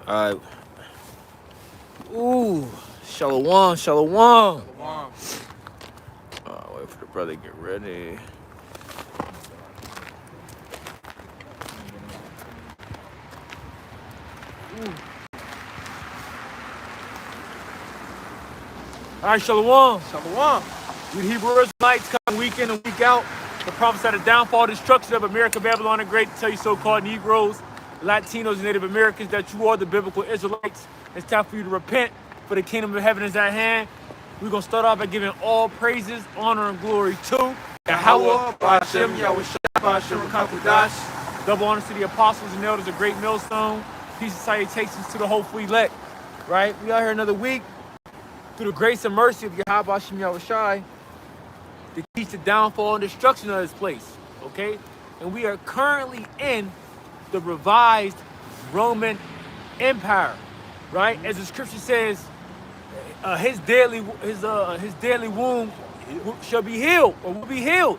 All right. Ooh, shalom, shalom. Shalom. Wait for the brother to get ready. All right, shalom. Shalom. We the Hebrew Israelites come week in and week out to prophesy the downfall, destruction of America, Babylon the Great, to tell you so-called Negroes, Latinos, and Native Americans that you are the biblical Israelites. It's time for you to repent, for the kingdom of heaven is at hand. We're going to start off by giving all praises, honor, and glory to Yahweh, Ba'ashem, Yahweh Shai, Ba'ashem, Rakakudash. Double honors to the apostles and elders of Great Millstone. Peace and salutations to the hopeful elect. Right? We out here another week through the grace and mercy of Yahweh, Ba'ashem, Yahweh Shai, to teach the downfall and destruction of this place. Okay? And we are currently in the revised Roman Empire. Right? As the scripture says, his deadly wound shall be healed, or will be healed.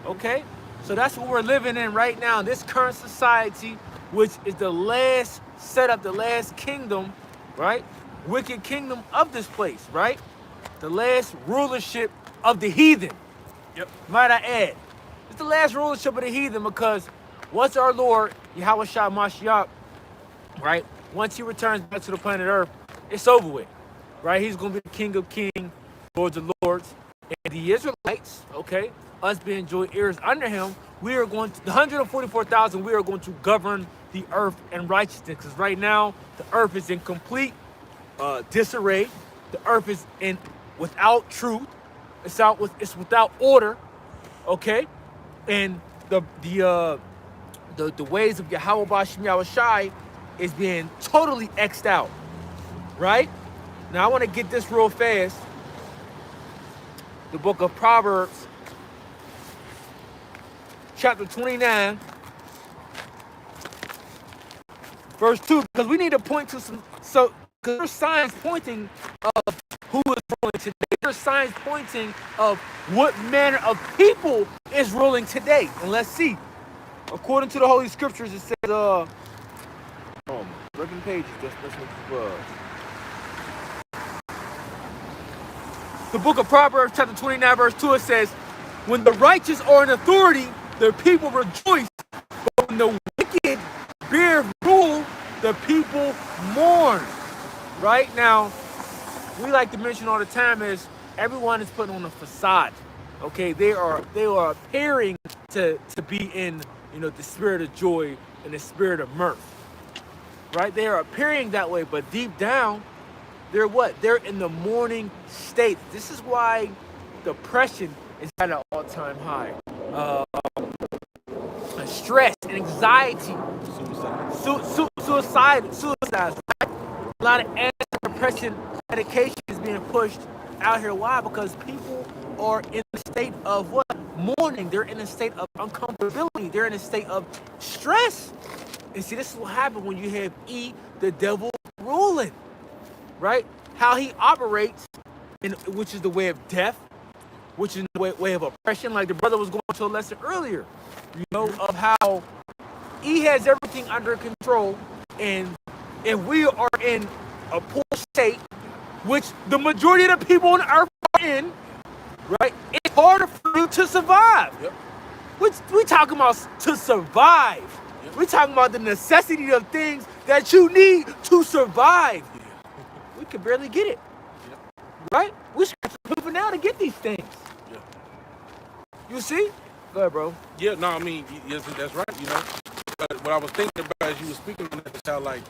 Okay, so that's what we're living in right now. This current society, which is the last setup, the last kingdom, right? Wicked kingdom of this place, right? The last rulership of the heathen. Yep. Might I add? It's the last rulership of the heathen because once our Lord Yahweh Shai Mashiach, right? Once he returns back to the planet Earth, it's over with. Right, he's going to be the King of Kings, Lords of Lords, and the Israelites, okay, us being joint heirs under him, we are going to, the 144,000, we are going to govern the earth in righteousness, because right now, the earth is in complete disarray, the earth is without truth, it's without order, okay, and the ways of Yahweh Ba'ashem Yahweh Shai is being totally X'd out, right? Now, I want to get this real fast. The book of Proverbs, chapter 29, verse 2, because we need to point to because there's signs pointing of who is ruling today. There's signs pointing of what manner of people is ruling today. And let's see. According to the Holy Scriptures, it says, flipping pages, let's look. The book of Proverbs, chapter 29, verse 2, it says, when the righteous are in authority, the people rejoice. But when the wicked bear rule, the people mourn. Right? Now, we like to mention all the time is everyone is putting on a facade. Okay? They are appearing to be in, the spirit of joy and the spirit of mirth. Right? They are appearing that way, but deep down, they're what? They're in the mourning state. This is why depression is at an all-time high. Stress and anxiety. Suicide. Right? A lot of antidepressant medication is being pushed out here. Why? Because people are in a state of what? Mourning. They're in a state of uncomfortability. They're in a state of stress. And see, this is what happens when you have the devil ruling. Right? How he operates, which is the way of death, which is the way of oppression, like the brother was going to a lesson earlier, of how he has everything under control, and if we are in a poor state, which the majority of the people on earth are in, right, it's harder for you to survive. Yep. We talking about to survive. Yep. We're talking about the necessity of things that you need to survive. We could barely get it. Yep. Right? We scratch the paper now to get these things. Yeah. You see? Go ahead, bro. Yeah, no, I mean, yes, that's right, But what I was thinking about as you were speaking on that is how, like,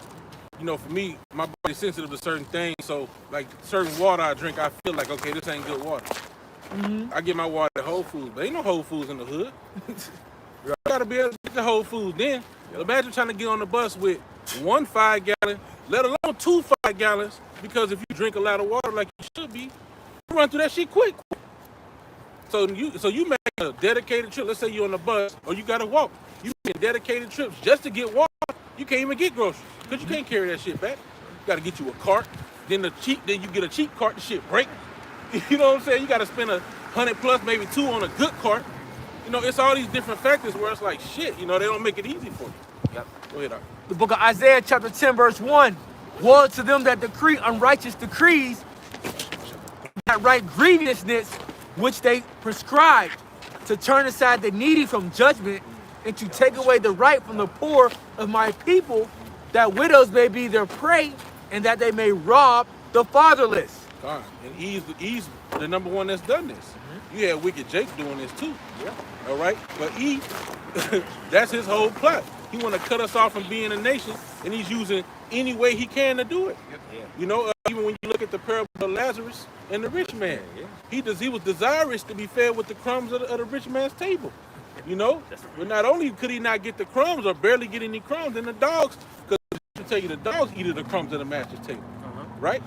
for me, my body's sensitive to certain things. So, like, certain water I drink, I feel like, okay, this ain't good water. Mm-hmm. I get my water at Whole Foods, but ain't no Whole Foods in the hood. Right. You gotta be able to get the Whole Foods then. Yep. Imagine trying to get on the bus with 1 5-gallon, let alone 2 5-gallons, because if you drink a lot of water like you should be, you run through that shit quick. So you make a dedicated trip. Let's say you're on the bus or you gotta walk. You make dedicated trips just to get water. You can't even get groceries because you can't carry that shit back. You gotta get you a cart. Then you get a cheap cart. The shit break. You know what I'm saying? You gotta spend $100 plus, maybe $200 on a good cart. It's all these different factors where it's like shit. They don't make it easy for you. Yep. Go ahead, Doc. The book of Isaiah chapter 10 verse 1. Woe to them that decree unrighteous decrees, that write grievousness which they prescribe, to turn aside the needy from judgment, and to take away the right from the poor of my people, that widows may be their prey, and that they may rob the fatherless. God, and he's the number one that's done this. You had Wicked Jake doing this too. Yeah. All right, but that's his whole plot. He want to cut us off from being a nation, and he's using any way he can to do it. Yeah. You know, even when you look at the parable of Lazarus and the rich man, he was desirous to be fed with the crumbs of the rich man's table. You know, but not only could he not get the crumbs or barely get any crumbs, and the dogs, because I tell you, the dogs eat the crumbs at the master's table, right?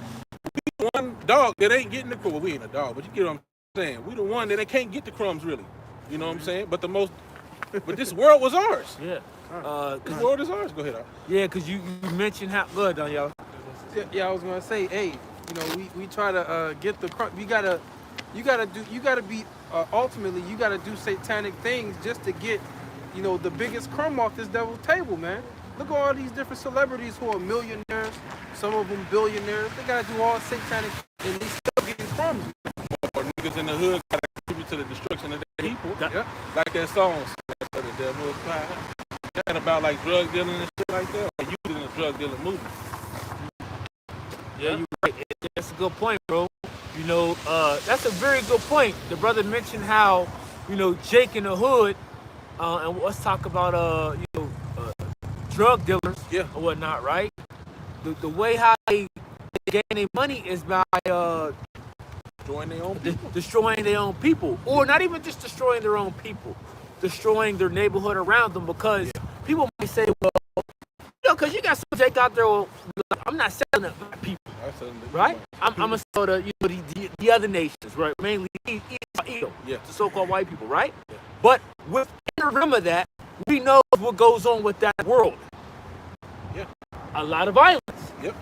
We the one dog that ain't getting the crumbs. Well, we ain't a dog, but you get what I'm saying. We the one that can't get the crumbs really. You know what I'm saying? But but this world was ours. Yeah. This world is ours. Go ahead. Yeah, because you mentioned how good, y'all. Yeah, I was gonna say, hey, you know, we try to get the crumb. You gotta be ultimately you gotta do satanic things just to get, you know, the biggest crumb off this devil's table, man. Look at all these different celebrities who are millionaires, some of them billionaires. They gotta do all satanic, and they still getting crumbs. Or niggas in the hood gotta contribute to the destruction of their people. Yeah. Like that song, the devil is fine. And about like drug dealing and shit like that. Or you in a drug dealing movement. Yeah, you're right. That's a good point, bro. You know, that's a very good point. The brother mentioned how, you know, Jake in the hood, and let's talk about, drug dealers Yeah. or whatnot, right? The way how they gain their money is by Destroying their own people. destroying their own people, or not even just destroying their own people, destroying their neighborhood around them, because people might say, well, you know, because you got some Jake out there, well, I'm not selling it to my people. Right? I'm gonna sell to, you know, the other nations, right? Mainly Edom, Yeah. the so-called white people, right? But within the rim of that, we know what goes on with that world. Yeah. A lot of violence Yep.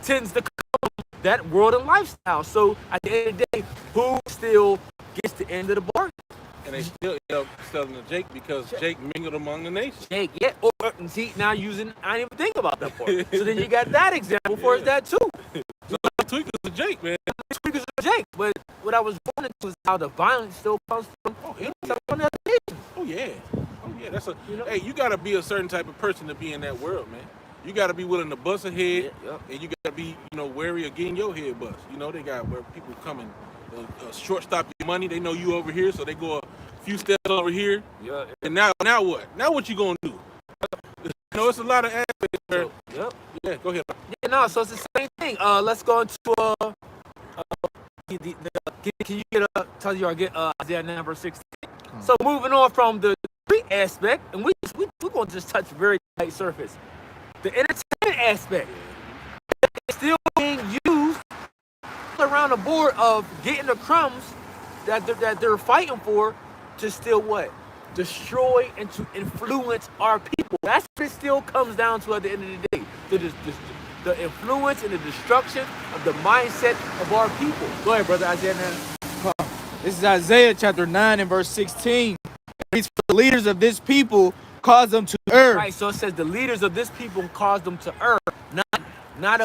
tends to come from that world and lifestyle. So at the end of the day, who still gets the end of the bargain? And they still end up selling to Jake because Jake mingled among the nations. Jake, yeah. Or see, now using, I didn't even think about that part. So then you got that example for that too. So tweakers to Jake, man. Tweakers of Jake. But what I was pointing to is how the violence still comes from other nations. Oh yeah. That's a. You know? Hey, you gotta be a certain type of person to be in that world, man. You gotta be willing to bust a head, and you gotta be, you know, wary of getting your head bust. You know, they got where people come and shortstop your money. They know you over here, so they go a few steps over here. Yeah. And now what? Now what you gonna do? You know, it's a lot of aspects where. Yeah, go ahead. Yeah, no, so it's the same thing. Let's go into can you get Isaiah 9 verse 16. So moving on from the street aspect, and we're gonna just touch very light surface. The entertainment aspect is still being used around the board of getting the crumbs that they're fighting for to still what? Destroy and to influence our people. That's what it still comes down to at the end of the day. The influence and the destruction of the mindset of our people. Go ahead, brother Isaiah 9. This is Isaiah chapter 9 and verse 16. These leaders of this people cause them to err. Right, so it says the leaders of this people cause them to err, not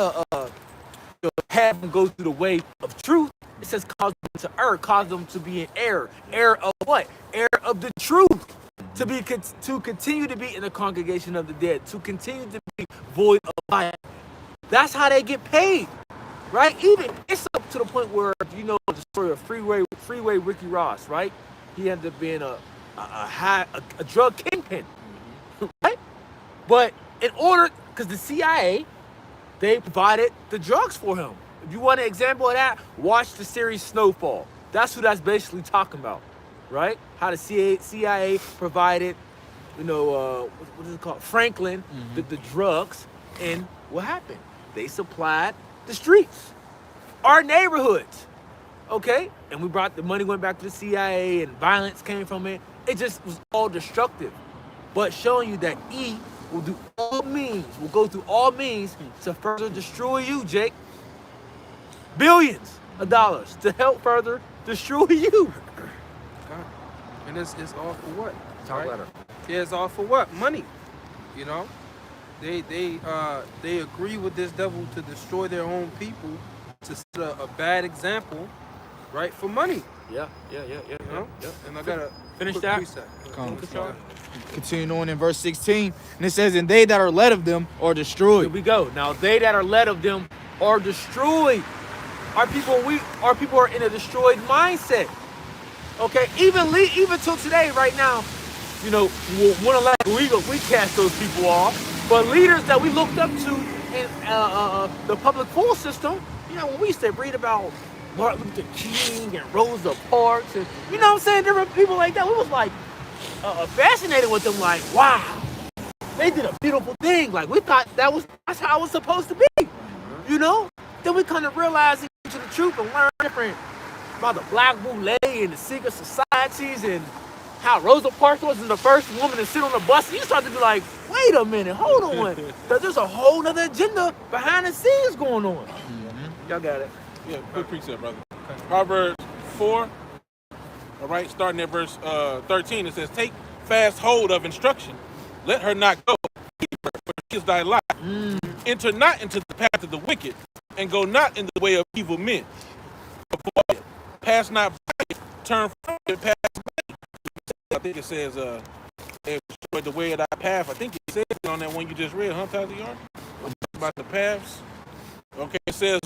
have them go through the way of truth. It says cause them to err, cause them to be in error. Error of what? Error of the truth. To continue to be in the congregation of the dead, to continue to be void of life. That's how they get paid, right? Even it's up to the point where, you know, the story of Freeway Ricky Ross, right? He ended up being a drug kingpin, right? But in order, because the CIA, they provided the drugs for him. If you want an example of that, watch the series Snowfall. That's who that's basically talking about, right? How the CIA provided, you know, what is it called? Franklin, the drugs, and what happened? They supplied the streets, our neighborhoods, okay? And we brought the money, went back to the CIA, and violence came from it. It just was all destructive. But showing you that will do all means, will go through all means to further destroy you, Jake. Billions of dollars to help further destroy you. And it's all for what? Talk louder. Yeah, it's all for what? Money. You know? They agree with this devil to destroy their own people, to set a bad example, right, for money. Yeah. You know? And I gotta Finish quick that. precept. Continue on in verse 16, and it says, "And they that are led of them are Here destroyed." we go. Now they that are led of them are destroyed. Our people are in a destroyed mindset. Okay, even till today, right now, you know, we cast those people off. But leaders that we looked up to in the public school system, you know, when we used to read about Martin Luther King and Rosa Parks, and you know what I'm saying, different people like that, we was like fascinated with them. Like, wow, they did a beautiful thing. Like, we thought that's how it was supposed to be. You know? Then we kind of realized into the truth and learned different about the Black Boule and the secret societies and how Rosa Parks was the first woman to sit on the bus. And you start to be like, wait a minute, hold on. Because there's a whole nother agenda behind the scenes going on. Y'all got it. Yeah, good precept, brother. Proverbs 4, all right, starting at verse 13, it says, "Take fast hold of instruction. Let her not go. Keep her, for she is thy life. Enter not into the path of the wicked, and go not in the way of evil men. Avoid it. Pass not by it. Turn from it, pass by it." I think it says, "Destroy the way of thy path." I think it says it on that one you just read, huh, Taziar? About the paths. Okay, it says,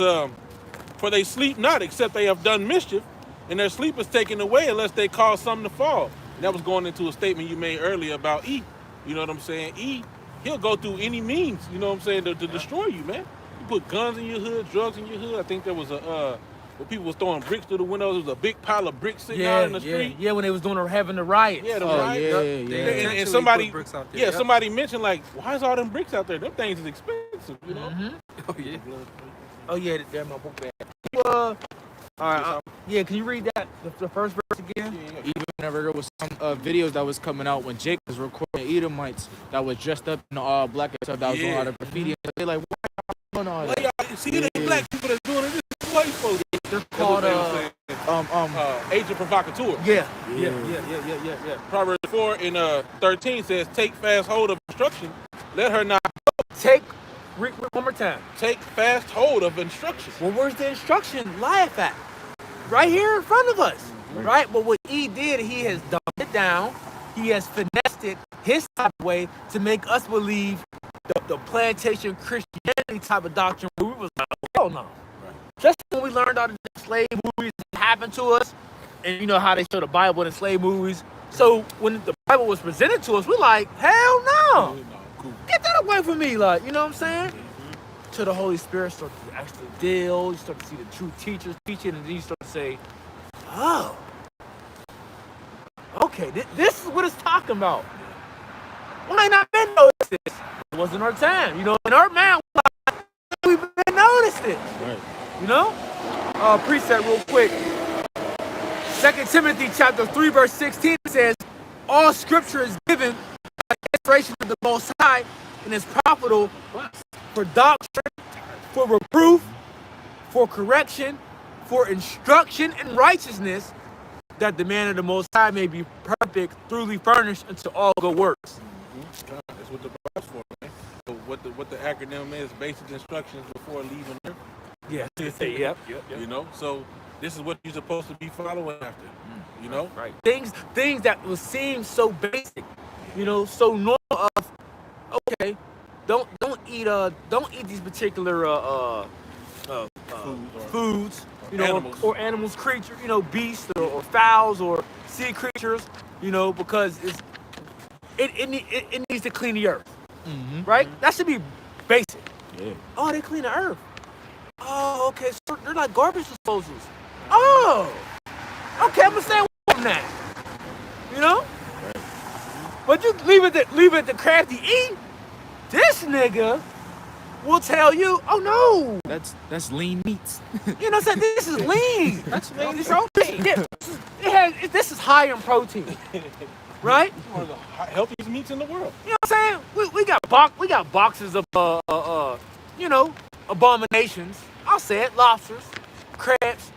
"For they sleep not, except they have done mischief, and their sleep is taken away unless they cause something to fall." And that was going into a statement you made earlier about E. You know what I'm saying? E, he'll go through any means, you know what I'm saying, to destroy you, man. You put guns in your hood, drugs in your hood. I think there was where people was throwing bricks through the windows. There was a big pile of bricks sitting out in the street. Yeah, when they was having the riots. Yeah, the Oh, riot. yeah. And somebody, put bricks out there. somebody mentioned, like, why is all them bricks out there? Them things is expensive, you know? Oh yeah. Oh yeah, they're my book bag. All right, yeah, can you read that, the first verse again? Even whenever there was some videos that was coming out when Jake was recording Edomites that was dressed up in all black and stuff that was doing all the graffiti, and they're like, "Why y'all doing all that?" Why y'all, see, it ain't black people that's doing it. This is white folks. They're called agent provocateur. Yeah. Proverbs 4 and 13 says, "Take fast hold of instruction. Let her not Read one more time. take fast hold of instruction." Well, where's the instruction life at? Right here in front of us, right? But what he did, he has dumbed it down. He has finessed it his type of way to make us believe the plantation Christianity type of doctrine. Where we was like, hell no. Just when we learned all the slave movies that happened to us, and you know how they show the Bible in the slave movies. So when the Bible was presented to us, we're like, hell no. Get that away from me, like, you know what I'm saying? Till the Holy Spirit starts to actually deal, you start to see the true teachers teaching, and then you start to say, oh, okay, this is what it's talking about. Why not been noticed this? It wasn't our time, you know. In our man, we've been noticed it, Right. you know. Precept real quick. 2 Timothy chapter 3 verse 16 says, "All Scripture is given by inspiration of the Most High, and is profitable for doctrine, for reproof, for correction, for instruction in righteousness, that the man of the Most High may be perfect, thoroughly furnished unto all good works." That's what the Bible's for, man. So what the acronym is, basic instructions before leaving Earth. Yeah. Yep. You know, so this is what you're supposed to be following after. You know, Right. Things that would seem so basic, you know, so normal. Of okay, don't eat these particular foods, you know, Animals. or animals, creatures, you know, beasts or fowls or sea creatures, you know, because it needs to clean the earth, right? That should be basic. Yeah. Oh, they clean the earth. Oh, okay, so they're like garbage disposals. Oh, okay, I'm gonna stay away from that. You know? But you leave it to Crafty E. This nigga will tell you, oh no, That's lean meats. you know what I'm saying? This is lean. That's lean It's protein. Yeah, this is high in protein, right? one of the healthiest meats in the world. You know what I'm saying? We got boxes of you know, abominations. I'll say it, lobsters, crabs,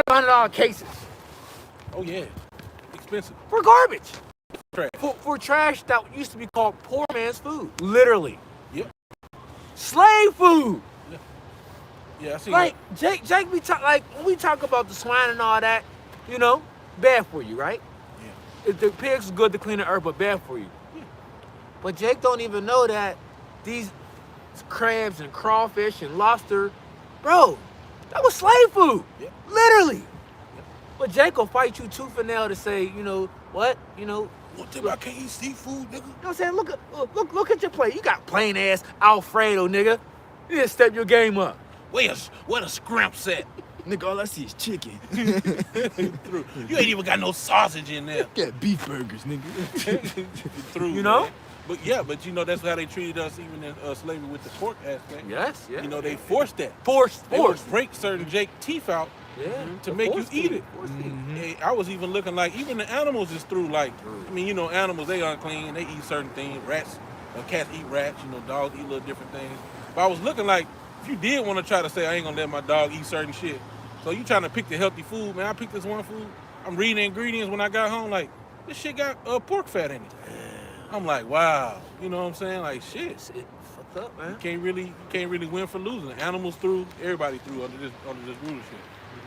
$700 cases Oh yeah, expensive. for garbage. trash. For trash that used to be called poor man's food, literally. Yep. Slave food. Yeah, I see. Like Jake, we talk like when we talk about the swine and all that, you know, bad for you, right? Yeah. If the pigs are good to clean the earth, but bad for you. Yeah. But Jake don't even know that these crabs and crawfish and lobster, bro, that was slave food. Yep. Literally. Yep. But Jake will fight you tooth and nail to say, you know what, you know. What tell me I can't eat seafood, nigga? You know what I'm saying? Look at your plate. You got plain ass Alfredo, nigga. You need to step your game up. Where the scrimps at? Nigga, all I see is chicken. You ain't even got no sausage in there. Got beef burgers, nigga. You know? Man. But yeah, but you know that's how they treated us even in slavery with the pork aspect. Yes, yeah. You know they forced that. Forced. They would break certain Jake teeth out Yeah. to make you eat it. Mm-hmm. Hey, I was even looking like even the animals is through like I mean you know animals they unclean they eat certain things rats cats eat rats you know dogs eat little different things but I was looking like if you did want to try to say I ain't gonna let my dog eat certain shit so you trying to pick the healthy food man I picked this one food I'm reading the ingredients when I got home like this shit got pork fat in it I'm like wow you know what I'm saying like shit Fucked up, man. you can't really win for losing animals through everybody through under this rulership.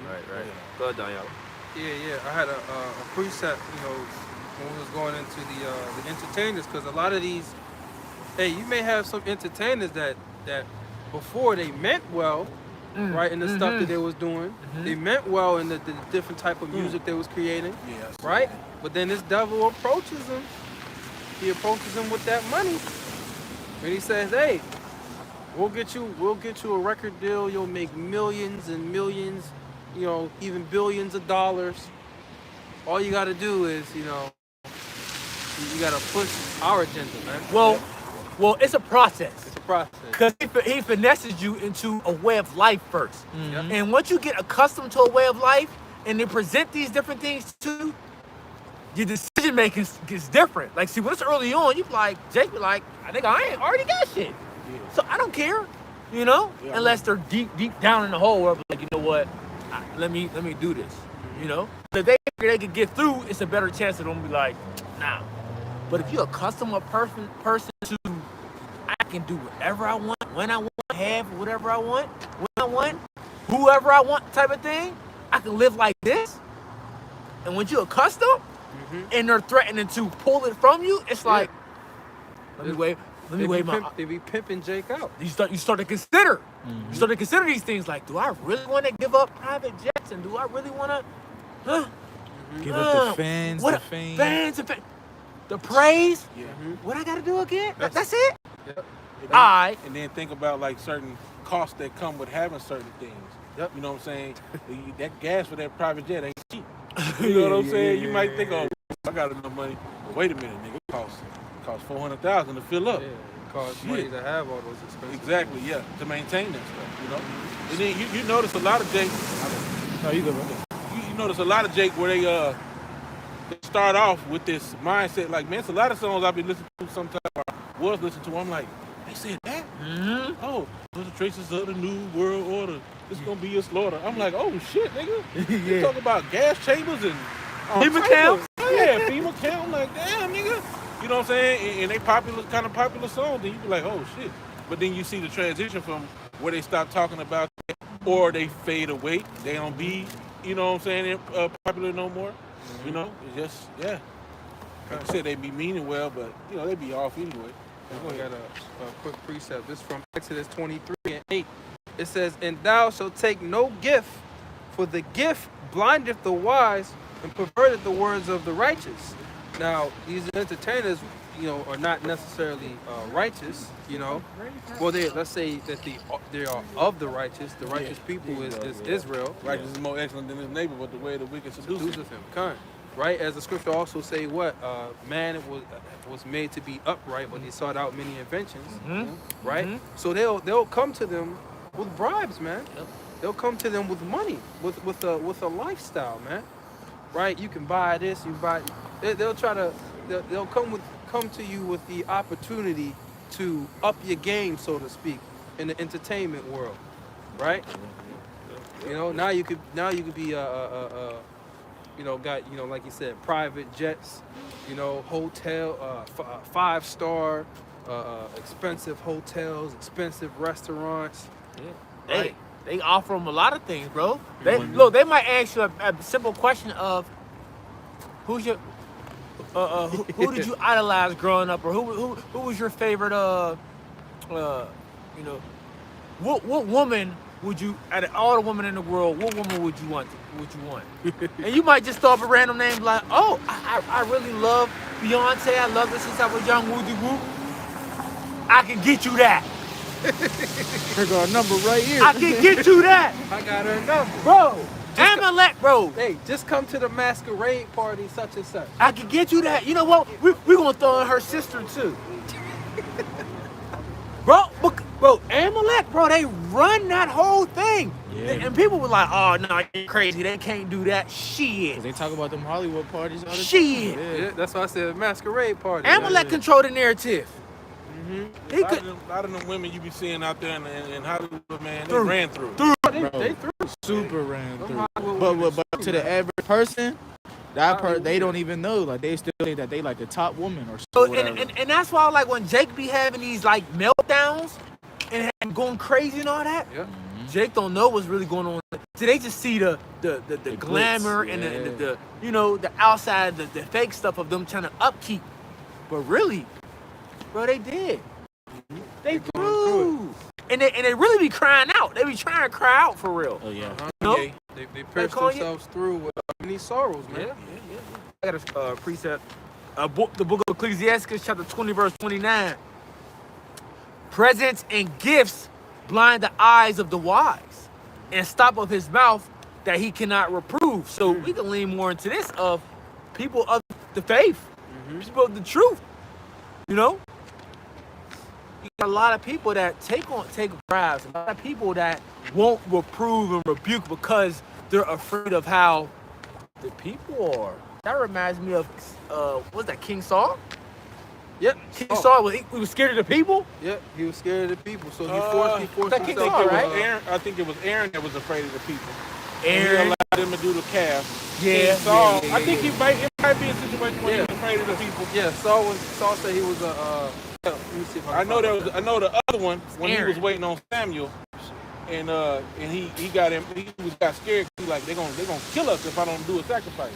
Right. Go ahead, Danielle. Yeah. I had a precept, you know, when we was going into the entertainers, because a lot of these, hey, you may have some entertainers that before they meant well, right, in the stuff that they was doing, they meant well in the different type of music they was creating, Yes. right? But then this devil approaches them. He approaches them with that money, and he says, "Hey, we'll get you a record deal. You'll make millions and millions." You know, even billions of dollars. All you got to do is, you know, you got to push our agenda, man. Well, it's a process. It's a process. Because he finesses you into a way of life first. Mm-hmm. And once you get accustomed to a way of life and they present these different things to you, your decision making gets different. Like, see, when it's early on, you be like, Jake be like, I think I ain't already got shit. Yeah. So I don't care, you know? Yeah, unless they're deep down in the hole where like, you know what? Let me do this, you know. If they could get through, it's a better chance of them be like, nah. But if you're a customer person to, I can do whatever I want, when I want, have whatever I want, when I want, whoever I want, type of thing. I can live like this. And when you're accustomed, and they're threatening to pull it from you, it's like, let me wait. They be pimping Jake out. You start to consider. You start to consider these things like, do I really want to give up private jets? And do I really want to, Give up the fans, the fame. Fans and the praise? Yeah. What I got to do again? That's it? Yep. And then think about like certain costs that come with having certain things. Yep. You know what I'm saying? That gas for that private jet ain't cheap. You know what I'm saying? You might think, oh, I got enough money. But wait a minute, nigga. It costs $400,000 to fill up. Yeah, it costs money to have all those expenses. Exactly, yeah, to maintain that stuff, you know. And then you notice a lot of Jake. No, you good, bro. You notice a lot of Jake where they start off with this mindset. Like, man, it's a lot of songs I've been listening to sometimes. Or was listening to. I'm like, they said that. Oh, those are traces of the new world order. It's gonna be a slaughter. I'm like, oh shit, nigga. You talk about gas chambers and FEMA camps? Yeah, FEMA camp. I'm like, damn, nigga. You know what I'm saying? And they kind of popular songs. Then you be like, oh shit. But then you see the transition from where they stop talking about that, or they fade away. They don't be, you know what I'm saying, popular no more. You know, it's just, yeah. Like I said, they be meaning well, but, you know, they be off anyway. I got a quick precept. This is from Exodus 23:8. It says, "And thou shalt take no gift, for the gift blindeth the wise and perverteth the words of the righteous." Now, these entertainers, you know, are not necessarily righteous, you know. Well, let's say that they are of the righteous. The righteous people is Israel. Righteous is more excellent than his neighbor, but the way of the wicked seduceth him. Kind. Right? As the scripture also say, what? Man was made to be upright, but he sought out many inventions. Right? So they'll come to them with bribes, man. Yep. They'll come to them with money, with a lifestyle, man. Right? You can buy this, you buy. They'll come to you with the opportunity to up your game, so to speak, in the entertainment world, right? You know, now you could be got, like you said, private jets, hotel, 5-star, expensive hotels, expensive restaurants. Yeah. Right. They offer them a lot of things, bro. They might ask you a simple question of, who's your who did you idolize growing up, or who was your favorite what woman would you, out of all the women in the world, what woman would you want? And you might just throw up a random name like, oh, I really love Beyonce. I love her since I was young. Woody whoop. I can get you that. Here got a number right here. I can get you that, I got her number. bro. Amalek, bro. Hey, just come to the masquerade party, such and such. I can get you that. You know what? We're gonna throw in her sister too. Bro, Amalek, bro, they run that whole thing. Yeah. And people were like, oh, no, you're crazy. They can't do that. Shit. They talk about them Hollywood parties all the time. Shit. Yeah, that's why I said masquerade party. Amalek controlled the narrative. A lot of them women you be seeing out there in Hollywood, man, they ran through. They threw. Super ran Them through. Hollywood But to the average person, they don't even know. Like, they still think that they like the top woman or So, something. and that's why, like, when Jake be having these, like, meltdowns and going crazy and all that, Yeah. Jake don't know what's really going on. So they just see the glamour glitz, and yeah. the outside, the fake stuff of them trying to upkeep. But really, bro, they did. They threw. And they really be crying out. They be trying to cry out for real. Oh yeah. No? They pierced call you- themselves through with many sorrows, man. I got a precept. The book of Ecclesiastes, chapter 20, verse 29. Presents and gifts blind the eyes of the wise, and stop up his mouth that he cannot reprove. So we can lean more into this of people of the faith, people of the truth. You know? You got a lot of people that take bribes, a lot of people that won't reprove and rebuke because they're afraid of how the people are. That reminds me of, what's that, King Saul? Yep. King Saul, he was scared of the people? Yep. He was scared of the people, so he forced that King himself. Saul, It was right? Aaron, I think it was Aaron that was afraid of the people. Aaron. He allowed them to do the calf. Yeah, And Saul, yeah, I think it might be a situation where he was afraid of the people. Yeah, Saul said he was a. Let me see if I know the other one when Aaron. he was waiting on Samuel, and he got scared. He like they're gonna kill us if I don't do a sacrifice.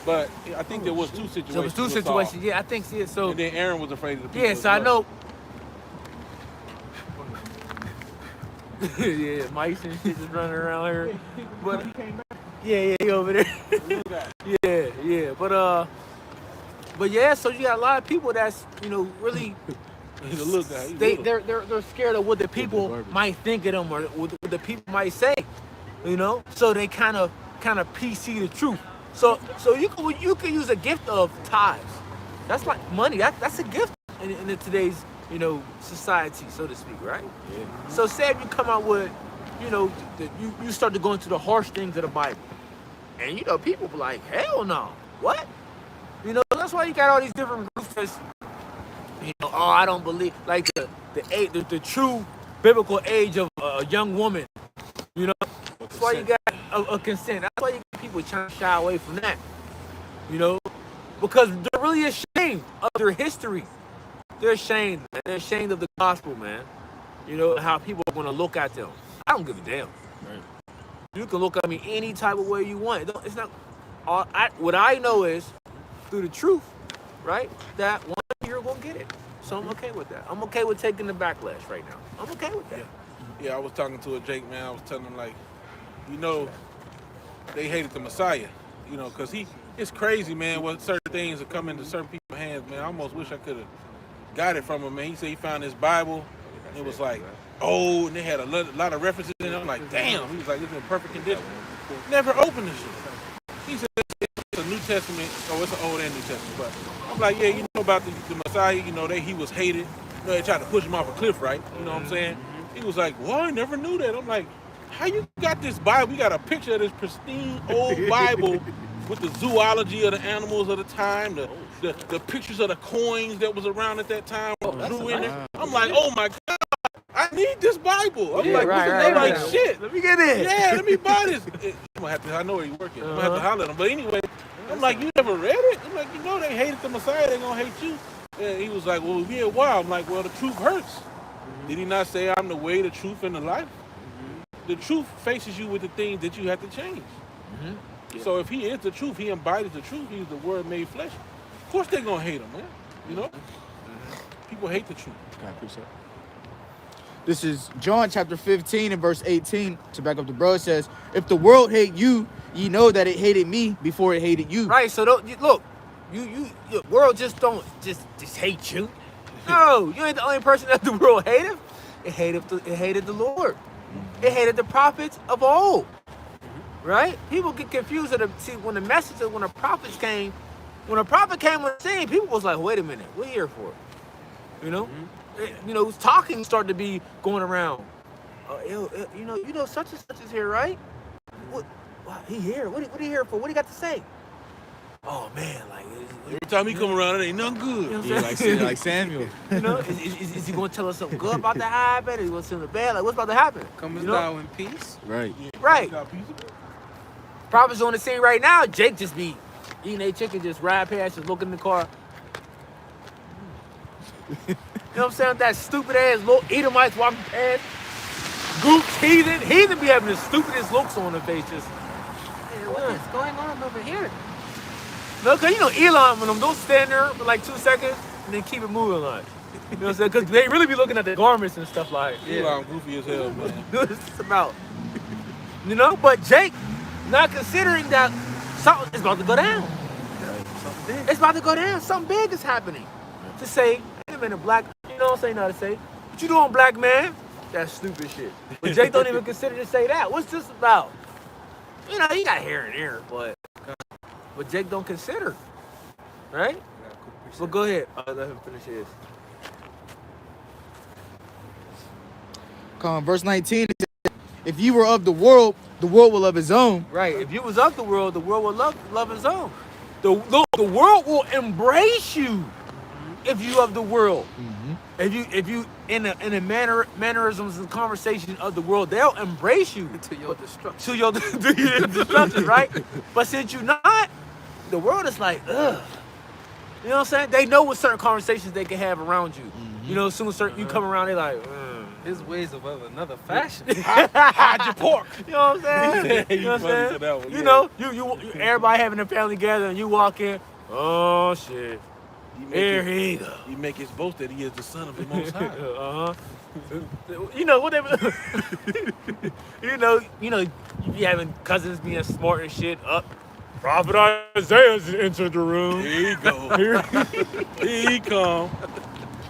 But I think there was two situations. There was two with Saul. situations, yeah, I think so. And then Aaron was afraid of the people. Yeah, so I know. Yeah, mice and shit just running around here. But yeah, he over there. yeah. But yeah, so you got a lot of people that's really He's a little guy. they're scared of what the people might think of them or what the people might say. So they kind of PC the truth. So you can use a gift of tithes. That's like money. That's a gift in today's society, so to speak, right? Yeah. So say if you come out with you start to go into the harsh things of the Bible, and people be like, hell no, what? That's why you got all these different groups that's oh, I don't believe, like the true biblical age of a young woman. That's why you got a consent. That's why you got people trying to shy away from that. Because they're really ashamed of their history. They're ashamed, man. They're ashamed of the gospel, man. How people are going to look at them. I don't give a damn. Right. You can look at me any type of way you want. It's not. What I know is through the truth, right? That one you're gonna get it. So I'm okay with that. I'm okay with taking the backlash right now. I'm okay with that. Yeah, I was talking to a Jake, man. I was telling him, like, they hated the Messiah, because it's crazy, man, what certain things are coming to certain people's hands, man. I almost wish I could have got it from him, man. He said he found his Bible, and it was like, oh, and they had a lot of references in it. I'm like, damn. He was like, it's in perfect condition. Never opened this shit. He said it's a New Testament, it's an Old and New Testament, but I'm like, yeah, about the Messiah, he was hated. They tried to push him off a cliff, right? You know what I'm saying? He was like, well, I never knew that. I'm like, how you got this Bible? We got a picture of this pristine old Bible with the zoology of the animals of the time, the pictures of the coins that was around at that time, drew in it. I'm like, oh my God, I need this Bible. I'm like, right. Shit. Let me get in. Yeah, let me buy this. I know where he's working. I'm gonna have to holler at him. But anyway, I'm like, you never read it? I'm like, you know they hated the Messiah, they gonna hate you. And he was like, well, yeah, why? I'm like, well, the truth hurts. Did he not say I'm the way, the truth, and the life? The truth faces you with the things that you have to change. So if he is the truth, he embodies the truth, he's the word made flesh. Of course they gonna hate him, man. You know? People hate the truth. I appreciate it. This is John chapter 15 and verse 18. To back up the bro, it says, if the world hate you, ye know that it hated me before it hated you. Right, so look, you the world just don't just hate you. No, you ain't the only person that the world hated. It hated the Lord. It hated the prophets of old. Right? People get confused when the prophets came, when a prophet came on the scene, people was like, wait a minute, we're here for it. You know? Talking started to be going around. You know, such and such is here, right? What? He here? What he here for? What he got to say? Oh man, like every time he come around, it ain't nothing good. You know what I'm saying? Like Samuel. You know, is he gonna tell us something good about to happen? Is he gonna send the bad? Like what's about to happen? Comes down in peace. Right. Yeah, Right. got peaceable. Prophets on the scene right now. Jake just be eating a chicken, just ride past, just looking in the car. You know what I'm saying? That stupid ass little Edomites walking past. Goops, heathen be having the stupidest looks on their face. Just, what is going on over here? No, cause you know Elon when them don't stand there for like 2 seconds and then keep it moving like. You know what I'm saying? Cause they really be looking at the garments and stuff like. Elon goofy as hell, man. It's about. You know, but Jake not considering that something is about to go down. It's about to go down. Something big is happening. To say, wait a minute, black, you know what I'm saying now to say, what you doing, black man? That's stupid shit. But Jake don't even consider to say that. What's this about? You know, he got hair and hair, but Jake don't consider. Right? Well, go ahead. Let him finish his. Verse 19, it says, if you were of the world will love his own. Right. If you was of the world will love his own. The world will embrace you if you of the world. If you in a mannerisms and conversation of the world, they'll embrace you To your destruction. to your destruction, right? But since you're not, the world is like, ugh. You know what I'm saying? They know what certain conversations they can have around you. You know, as soon as you come around, they like, His ways of another fashion. Hide your pork. you know what I'm saying? You You know what I'm funny to saying? that one, You yeah. know, you everybody having a family together and you walk in, oh shit. Here he go. He make his boast that he is the son of the Most High. You know what you be having cousins being smart and shit up. Prophet Isaiah's entered the room. Here he go. Here he come.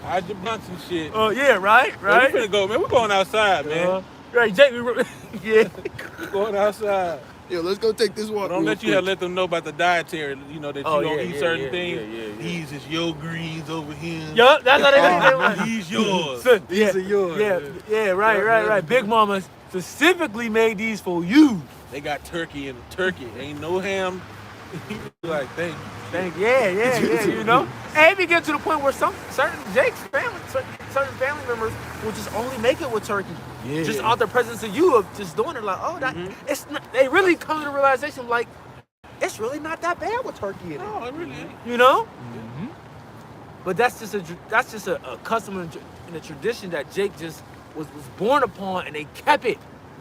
Hide your blunts and shit. Oh yeah, right. We finna go, man. We're going outside, man. Right, Jake. Yeah. We're going outside. Yo, let's go take this walk. Don't let them know about the dietary, you know, that you don't eat certain things. Yeah. These is your greens over here. Yup, that's how they do. These yours. These are yours. Yeah, right. Big Mama specifically made these for you. They got turkey and turkey. Ain't no ham. Like, thank you. Yeah, you know? And we get to the point where certain Jake's family, certain family members will just only make it with turkey. Yeah. Just out the presence of you of just doing it like, oh, that it's not, they really come to the realization like, it's really not that bad with turkey in it. No, it really ain't. You know? But that's just a custom and a tradition that Jake just was born upon and they kept it.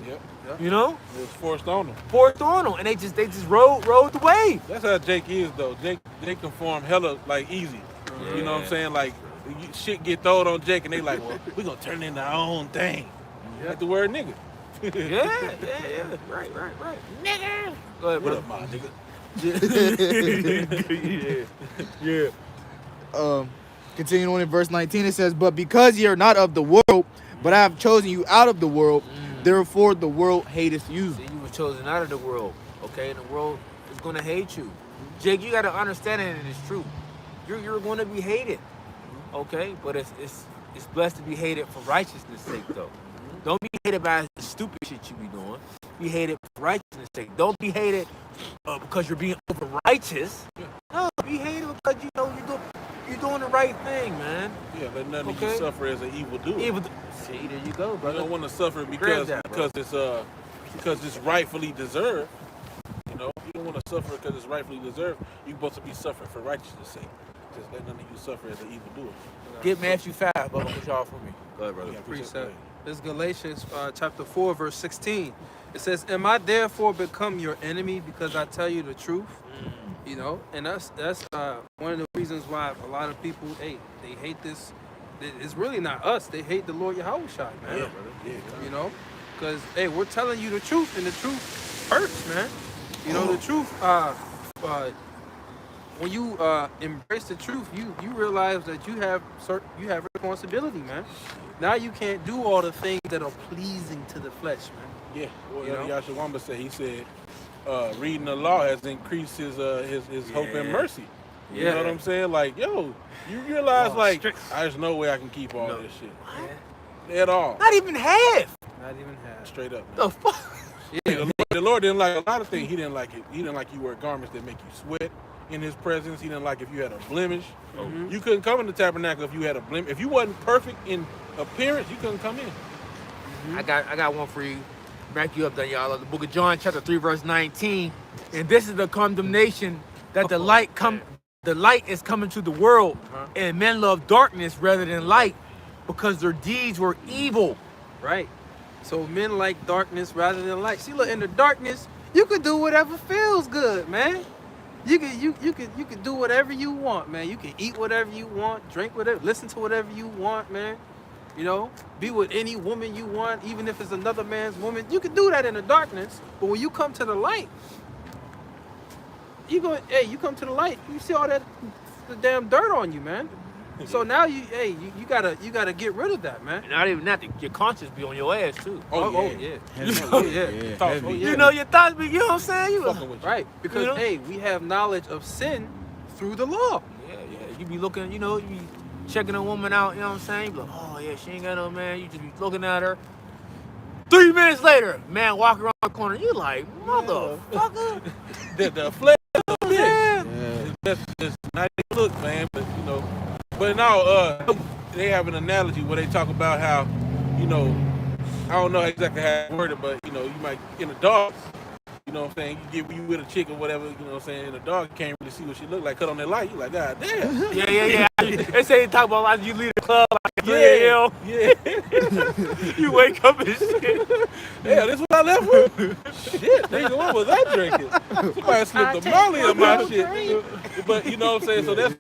Yep. You know? It was forced on them. Forced on them. And they just rode the wave. That's how Jake is, though. Jake conform hella, like, easy. You know what I'm saying? Like, shit get thrown on Jake, and they like, well, we gonna turn it into our own thing. Like the word nigga. Yeah. Right. Nigga. Go ahead, What bro. up, my nigga? Yeah. Continuing on in verse 19, it says, but because ye are not of the world, but I have chosen you out of the world, therefore the world hateth you. See, you were chosen out of the world, okay? And the world is going to hate you. Jake, you got to understand it, and it's true. You're going to be hated, okay? But it's blessed to be hated for righteousness' sake, though. Don't be hated by the stupid shit you be doing. Be hated for righteousness' sake. Don't be hated because you're being over righteous. No, be hated because you know you're doing the right thing, man. Yeah, let none of you suffer as an evil doer. See, there you go, brother. You don't want to suffer because it's rightfully deserved. You know, you don't want to suffer because it's rightfully deserved. You're supposed to be suffering for righteousness' sake. Just let none of you suffer as an evildoer. Get Matthew 5, but push y'all for me. Go ahead, brother. Yeah, Precept. This is Galatians chapter 4, verse 16. It says, "Am I therefore become your enemy because I tell you the truth?" You know, and that's one of the reasons why a lot of people, they hate this. It's really not us. They hate the Lord Yahushua, man. Yeah, brother. Yeah, You know, because we're telling you the truth, and the truth hurts, man. You know, the truth. When you embrace the truth, you realize that you have responsibility, man. Now you can't do all the things that are pleasing to the flesh, man. Yeah. Well, You know? Yahshua said, he said, reading the law has increased his hope and mercy. You know what I'm saying? Like, yo, you realize, like, there's no way I can keep all this shit. At all. Not even half. Not even half. Straight up. The fuck? Yeah, the Lord didn't like a lot of things. He didn't like it. He didn't like you wear garments that make you sweat in his presence. He didn't like if you had a blemish. You couldn't come in the tabernacle if you had a blemish. If you wasn't perfect in appearance, you couldn't come in. I got one for you. Back you up there, y'all. The book of John, chapter 3, verse 19. And this is the condemnation that the light is coming to the world, and men love darkness rather than light because their deeds were evil. Right. So men like darkness rather than light. See, look, in the darkness, you could do whatever feels good, man. You could do whatever you want, man. You can eat whatever you want, drink whatever, listen to whatever you want, man. You know, be with any woman you want, even if it's another man's woman. You can do that in the darkness, but when you come to the light, you come to the light, you see all that the damn dirt on you, man. So now you gotta get rid of that, man. Not even that, your conscience be on your ass too. Yeah. You know your thoughts be, you know what I'm saying? You Fucking with you. Right, because we have knowledge of sin through the law. Yeah. You be looking, you be checking a woman out, you know what I'm saying? You be like, oh yeah, she ain't got no man. You just be looking at her. 3 minutes later, man walk around the corner. You like, motherfucker. the flesh of the bitch. It's not a look, man, but But now, they have an analogy where they talk about how, I don't know exactly how to word it, but, you might, in a dog, you know what I'm saying, you with a chick or whatever, you know what I'm saying, and a dog can't really see what she look like, cut on that light, you like, God damn. Yeah. They say they talk about like you leave the club like 3 a.m. Yeah. You wake up and shit. Yeah, this what I left with. Shit, nigga, what was I drinking? Somebody slipped a molly in my shit. But you know what I'm saying? So that's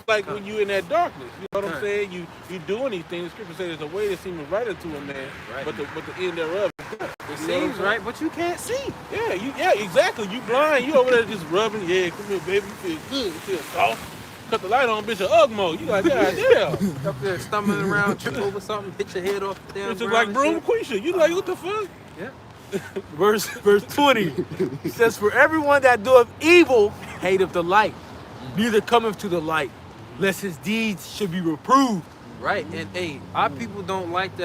like when you in that darkness. You know what I'm saying? You doing these things. The scripture says there's a way that seems right unto a man, but the end thereof is death. It seems right, but you can't see. Yeah, exactly. You blind. You over there just rubbing. Yeah, come here, baby. You feel good. You feel soft. Cut the light on, bitch, of Ugmo. You like, God damn. Up there stumbling around, trip over something, hit your head off the damn It's just ground like Broom Quisha. You like, what the fuck? Yeah. Verse 20 says, for everyone that doeth evil hateth the light, neither cometh to the light, lest his deeds should be reproved. Right, and our people don't like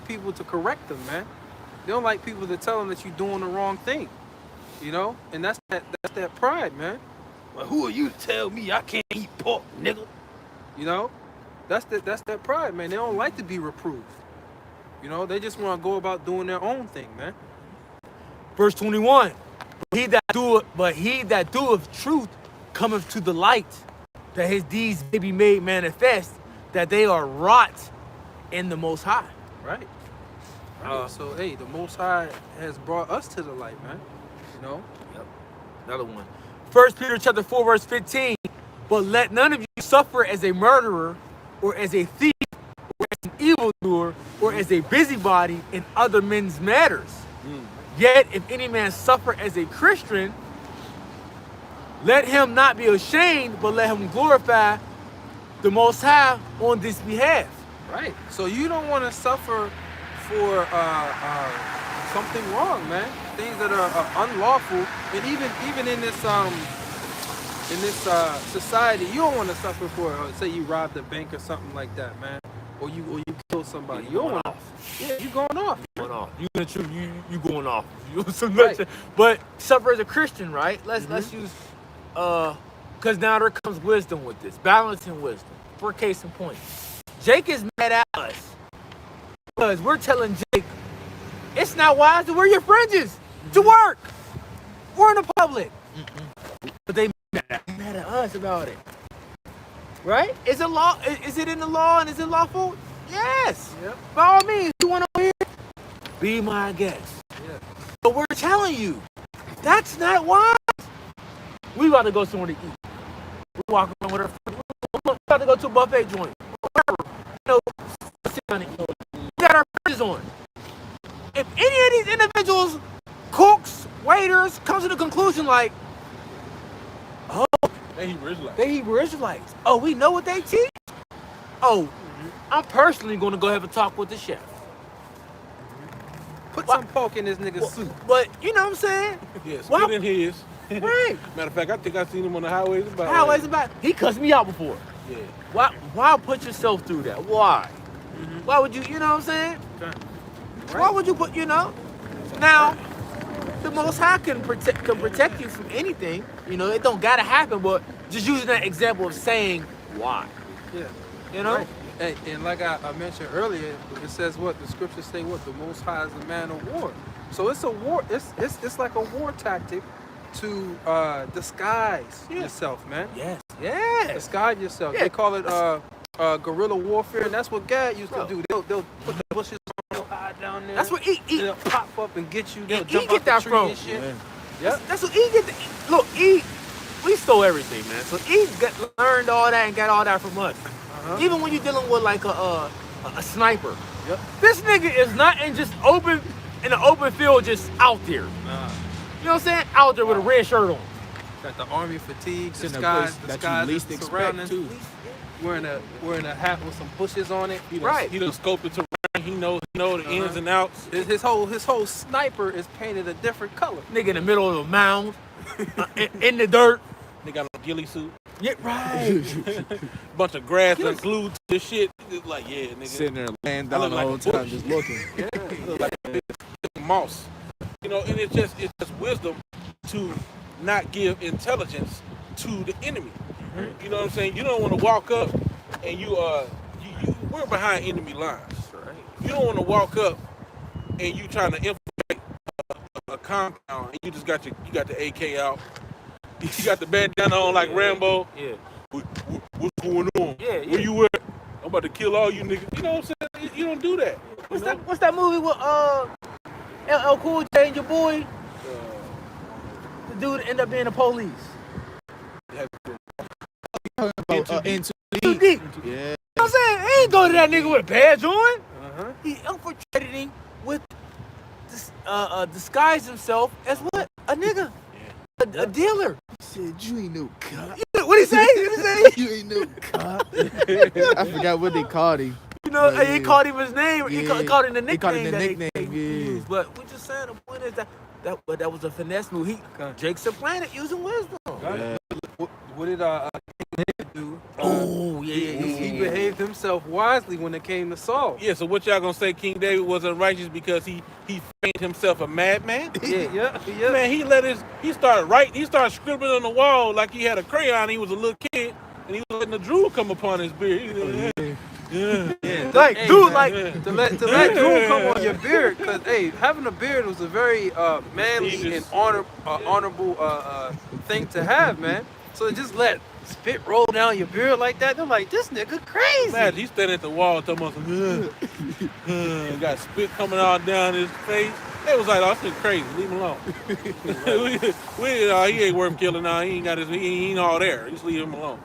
people to correct them, man. They don't like people to tell them that you're doing the wrong thing, and that's that pride, man. Like, who are you to tell me I can't eat pork, nigga? That's that pride, man. They don't like to be reproved. They just want to go about doing their own thing, man. Verse 21, but he that doeth truth cometh to the light, that his deeds may be made manifest, that they are wrought in the Most High. Right. So, the Most High has brought us to the light, man. Yep. Another one. 1 Peter chapter 4, verse 15. But let none of you suffer as a murderer, or as a thief, or as an evildoer, or as a busybody in other men's matters. Yet if any man suffer as a Christian, let him not be ashamed, but let him glorify the Most High on this behalf. Right. So you don't want to suffer for something wrong, man. Things that are unlawful, and even in this society, you don't want to suffer for. Say you robbed a bank or something like that, man, or you killed somebody. You don't want off. Yeah, you going off. Going off. You going off. Right. But suffer as a Christian, right? Let's use because now there comes wisdom with this, balancing wisdom. For case in point, Jake is mad at us because we're telling Jake it's not wise to wear your fringes to work. We're in the public. But they mad at us about it. Right? Is it law? Is it in the law and is it lawful? Yes. Yep. By all means, you want to hear? Be my guest. Yeah. But we're telling you, that's not wise. We about to go somewhere to eat. We're walking around with our friends. We're about to go to a buffet joint. Whatever. You know, sit down and eat. We got our fridges on. If any of these individuals, cooks, waiters, comes to the conclusion like, oh, They Hebrew Israelites. they Hebrew Israelites. Oh, we know what they teach? Oh, I'm personally going to go have a talk with the chef. Put Why- some pork in this nigga's soup. But, you know what I'm saying? Yeah, Why- spit in his. Right. Matter of fact, I think I seen him on the highways about. Highways about. He cussed me out before. Yeah. Why put yourself through that? Why? Why would you, you know what I'm saying? Okay. Why would you put, you know? Now, the Most High can protect you from anything. You know, it don't gotta happen, but just using that example of saying why. Yeah. You know? Right. Hey, and like I mentioned earlier, it says what the scriptures say. What the Most High is a man of war. So it's a war. It's like a war tactic to disguise yourself, man. Yes. Yes. Disguise yourself. Yeah. They call it guerrilla warfare, and that's what God used Bro. to do. They'll put the bushes on, they'll hide down there. That's what E. They'll pop up and get you. They'll And jump E get out the that tree from. and shit. Yeah. Yep. That's what E get. Look, E. We stole everything, man. So E learned all that and got all that from us. Even when you're dealing with like a sniper. Yep. This nigga is not in the open field, just out there. You know what I'm saying? Out there with a red shirt on. Got the army fatigue, It's in a disguise, place that disguise you least is expect surrounding. too. Wearing a hat with some bushes on it. He done, Right. He done scoped it to terrain. He know the ins and outs. His whole sniper is painted a different color. Nigga in the middle of a mound, in the dirt. They got a ghillie suit. Yeah, right. Bunch of grass done glued to this shit. It's like, yeah, nigga. Sitting there laying I down look the like whole a time, bush. just looking. Look like moss. You know, and it's just wisdom to not give intelligence to the enemy. You know what I'm saying? You don't want to walk up and we're behind enemy lines. Right. You don't want to walk up and you trying to infiltrate a compound and you just got the AK out. You got the bandana on like Rambo. Yeah. What's going on? Yeah, Where you at? I'm about to kill all you niggas. You know what I'm saying? You don't do that. What's that movie with LL Cool J and your boy? The dude ended up being the police. Into Too deep. yeah. You know what I'm saying? He ain't go to that nigga with a badge on. He infiltrated him with disguised himself as what? A nigga. A dealer. He said you ain't no cop. What he say? You ain't no cop. I forgot what they called him. You know, But he yeah. called him his name. He Yeah. called him the They called him nickname. the that nickname, he yeah. used. But we just saying the point is that was a finesse move. Jake supplanted using wisdom. Yeah. What did King David do? Oh yeah. He behaved himself wisely when it came to Saul. Yeah, so what y'all gonna say King David was unrighteous because he framed himself a madman? Yeah. Man, he started scribbling on the wall like he had a crayon. He was a little kid, and he was letting the drool come upon his beard. Like, Hey, dude, man, like, to let drool come on your beard, because hey, having a beard was a very manly and honorable thing to have, man. So just let spit roll down your beard like that. They're like, this nigga crazy. Imagine he's standing at the wall talking about got spit coming all down his face. They was like, oh, this nigga crazy. Leave him alone. He ain't worth killing now. He ain't all there. Just leave him alone.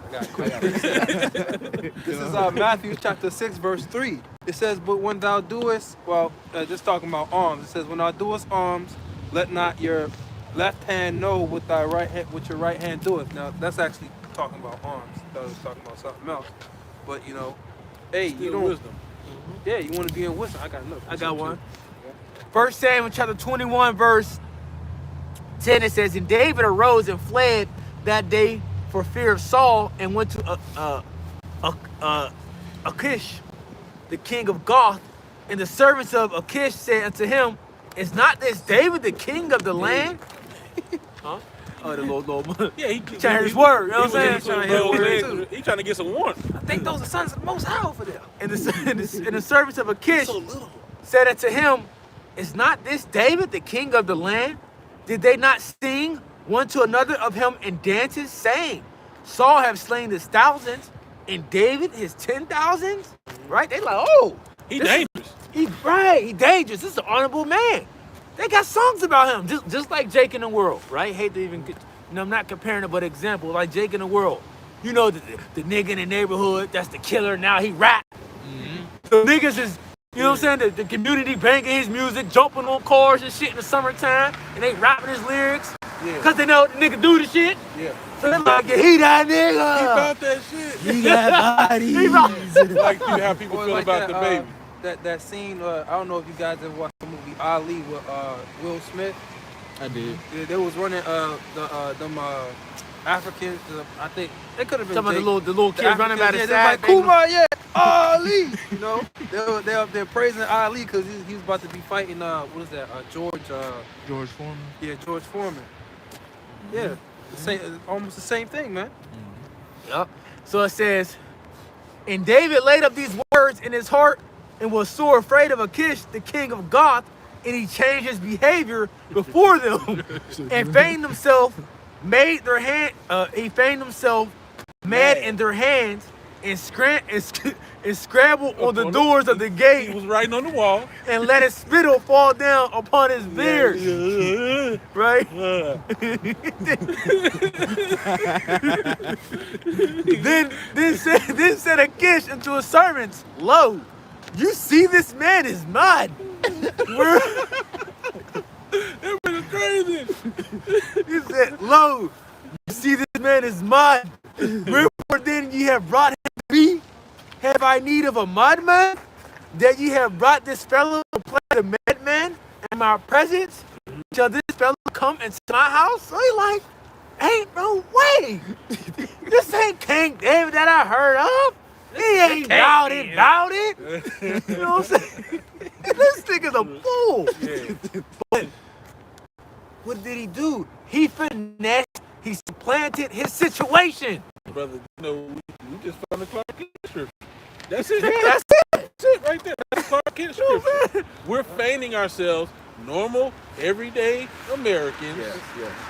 This is Matthew chapter 6, verse 3. It says, but when thou doest, just talking about arms. It says, when thou doest arms, let not your left hand know what your right hand doeth. Now, that's actually talking about arms. I was talking about something else. But, you know, hey, you don't... wisdom. Yeah, you want to be in wisdom. I got one. 1 Samuel chapter 21, verse 10, it says, and David arose and fled that day for fear of Saul and went to Achish, the king of Gath. And the servants of Achish said unto him, is not this David the king of the land? Huh? Oh, the Lord. Yeah, he trying to hear his word, you know what I'm saying? Trying to hear the word, too. He trying to get some warmth. I think those are sons of the Most High over there. And the servants of Achish said unto him, is not this David the king of the land? Did they not sing one to another of him in dances, saying, Saul have slain his thousands, and David his 10,000s? Right? They like, oh, He dangerous. He dangerous. This is an honorable man. They got songs about him, just like Jake in the World, right? Hate to even, I'm not comparing it, but example, like Jake in the World. You know, the nigga in the neighborhood, that's the killer, now he rap. The niggas is, you know what I'm saying, the community banging his music, jumping on cars and shit in the summertime, and they rapping his lyrics, because they know the nigga do the shit. Yeah. So they're like, yeah, he that nigga. He about that shit. He got bodies. Like how people feel like about that, the baby. That scene, I don't know if you guys ever watched the movie Ali with Will Smith. I did. Yeah, they was running them Africans. I think they could have been Some of the Jake. little kids running by the They side. was like, Kuma, yeah, Ali. You know, they up there praising Ali because he was about to be fighting. What is that? George Foreman. Yeah, George Foreman. Yeah, the same, almost the same thing, man. Yep. So it says, and David laid up these words in his heart and was sore afraid of Achish, the king of Gath, and he changed his behavior before them and feigned himself mad in their hands and scrambled on the doors of the He gate was writing on the wall. and let his spittle fall down upon his beard. Right? then said Achish unto his servants, Lo, you see this man is mad. That was crazy. He said, Lo, you see this man is mad. Wherefore then ye have brought him to me? Have I need of a madman? That ye have brought this fellow to play the madman in my presence? Shall this fellow come into my house? So he like, ain't no way. This ain't King David that I heard of. He ain't about it. You know what I'm saying? This nigga's a fool. But what did he do? He finessed, he supplanted his situation. Brother, you know, we just found the Clark Kent scripture. That's it. That's it. That's it right there. That's Clark Kent scripture. We're feigning ourselves normal, everyday Americans.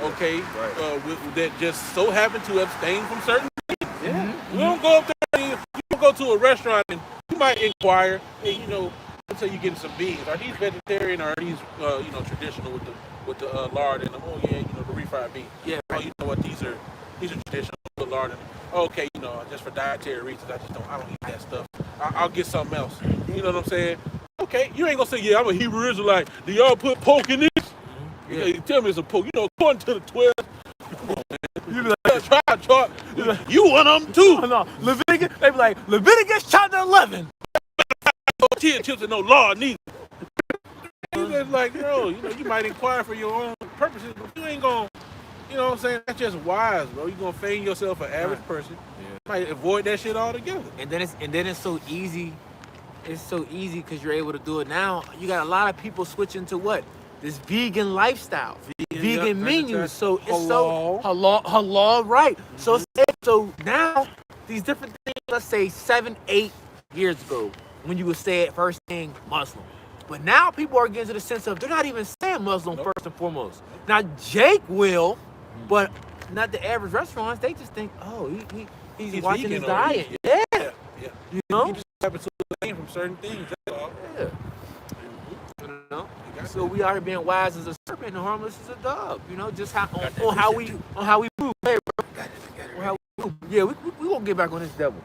Okay, that just so happen to abstain from certain things. Yeah. You don't go up there. You don't go to a restaurant and you might inquire. Hey, you know, let's say you're getting some beans. Are these vegetarian or are these, you know, traditional with the lard in them? Oh yeah, you know, the refried beans. Yeah. Oh, you know what? These are traditional with lard in them. Okay, you know, just for dietary reasons, I don't eat that stuff. I'll get something else. You know what I'm saying? Okay, you ain't gonna say, yeah, I'm a Hebrew Israelite. Do y'all put pork in this? Yeah. You tell me it's a pork. You know, according to the 12. Come on, man. You be like, try. You one of them too. No, Leviticus, they be like, Leviticus chapter 11. Tortilla chips and no lard neither. You just like, bro, you know, you might inquire for your own purposes, but you ain't gonna, you know what I'm saying? That's just wise, bro. You gonna feign yourself an average person. You might avoid that shit altogether. And then it's so easy. It's so easy because you're able to do it now. You got a lot of people switching to what? This vegan lifestyle, vegan menus. So it's so halal, right? So now these different things. Let's say 7-8 years ago, when you would say it first thing Muslim, but now people are getting to the sense of they're not even saying Muslim first and foremost. Now Jake will, but not the average restaurants. They just think, oh, he's watching his diet. Yeah. You know. You just happen to abstain from certain things. That's all. Yeah. You know? So we are being wise as a serpent and harmless as a dove. You know, just how we move. Hey, bro. On how we move. Yeah, we gonna get back on this devil.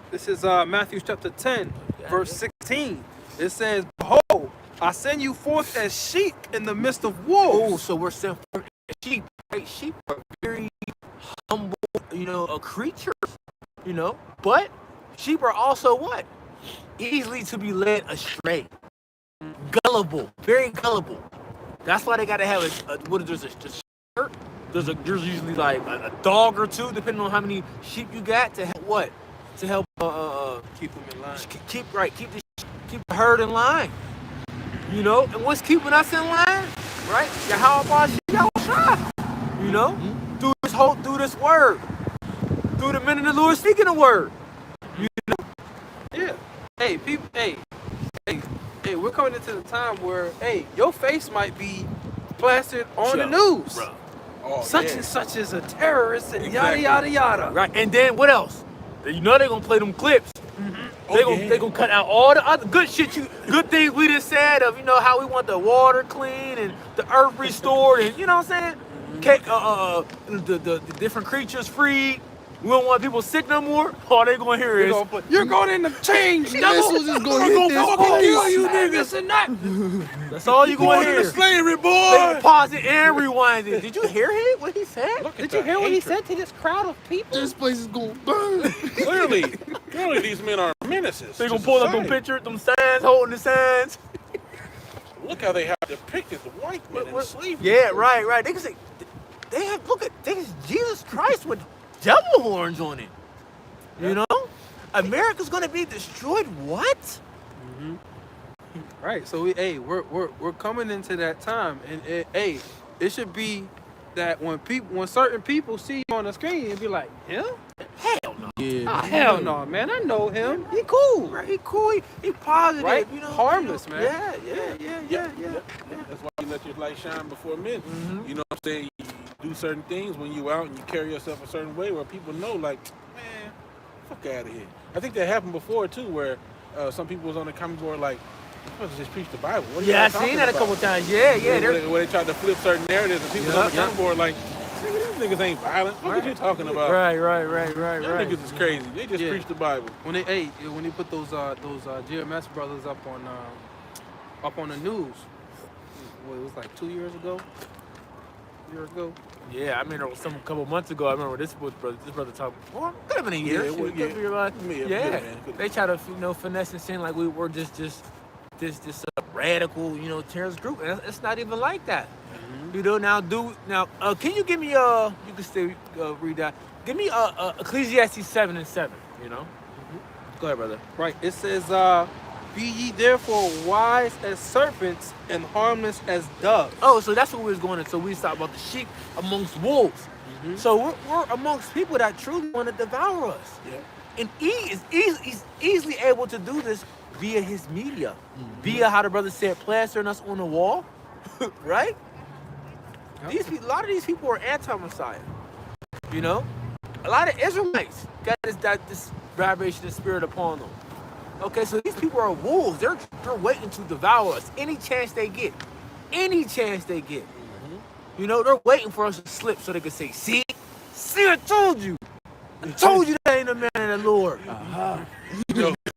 This is Matthew chapter 10, verse 16. It says, Behold, I send you forth as sheep in the midst of wolves. Oh, so we're sent forth as sheep. Right? Sheep are very humble, you know, creatures, you know. But sheep are also what? Easily to be led astray. Gullible, very gullible. That's why they gotta have there's a shirt. There's usually like a dog or two, depending on how many sheep you got, to help what? To help Keep them in line. Keep the herd in line. You know, and what's keeping us in line? Right? Yahweh Shah. You know? Through this word. Through the men of the Lord speaking the word. You know? Yeah. Hey, people. Hey. hey, we're coming into the time where, hey, your face might be plastered on the Yo, news. bro. Oh, Such yeah. and such is a terrorist and Exactly. yada yada yada. Right, and then what else? You know they're gonna play them clips. They gonna cut out all the other good shit, good things we just said of, you know, how we want the water clean and the earth restored, and you know what I'm saying? The different creatures free. We don't want people sick no more. All they gonna hear is, You're going in the change, devil. Missiles is gonna hit this fucking place. kill you niggas. This and that. that's all you gonna Going into hear. slavery, They boy. pause it and rewind it. Did you hear him? What he said? Look at Did the you hear what he hatred. said to this crowd of people? This place is gonna burn. Clearly, these men are menaces. They to gonna pull up them society. pictures, them signs, holding the signs. Look how they have depicted the white men in slavery. Yeah, right. They can say, they have, look at, there's Jesus Christ with devil horns on it. You know? America's gonna be destroyed. What? Right. So we're coming into that time, and it should be that when certain people see you on the screen, it'd be like, him? Hell no. Yeah. Ah, hell no, man. I know him. He cool. Right, he cool. He positive. Right? You know, Harmless, man. Yeah. That's why you let your light shine before men. You know what I'm saying? You do certain things when you out and you carry yourself a certain way where people know, like, man, fuck out of here. I think that happened before too, where some people was on the comment board like, "I'm supposed to just preach the Bible." What are Yeah, I y'all talking seen that a about? couple times. Yeah. Where they tried to flip certain narratives and people on the Yeah. comment board like, "Nigga, these niggas ain't violent. What are you talking about?" Right. Y'all niggas is crazy. They just Yeah. preach the Bible. When they put those GMS brothers up on the news, what, it was like 2 years ago. A year ago. Yeah, I mean, it was a couple months ago. I remember this brother talking. Well, could have been a year. Yeah, well, Could be about- yeah. They try to, finesse and seem like we were just this radical, terrorist group, and it's not even like that. You know, now can you give me you can still read that. Give me Ecclesiastes 7:7. Go ahead, brother. Right. It says, "Be ye therefore wise as serpents and harmless as doves." Oh, so that's what we was going to. So we was talking about the sheep amongst wolves. So we're amongst people that truly want to devour us. Yeah. And he's easily able to do this via his media, via how the brother said, plastering us on the wall, right? Yep. A lot of these people are anti-Messiah. A lot of Israelites got this vibration and spirit upon them. Okay, so these people are wolves. They're waiting to devour us any chance they get. They're waiting for us to slip so they can say, see, I told you. I told you that ain't a man of the Lord.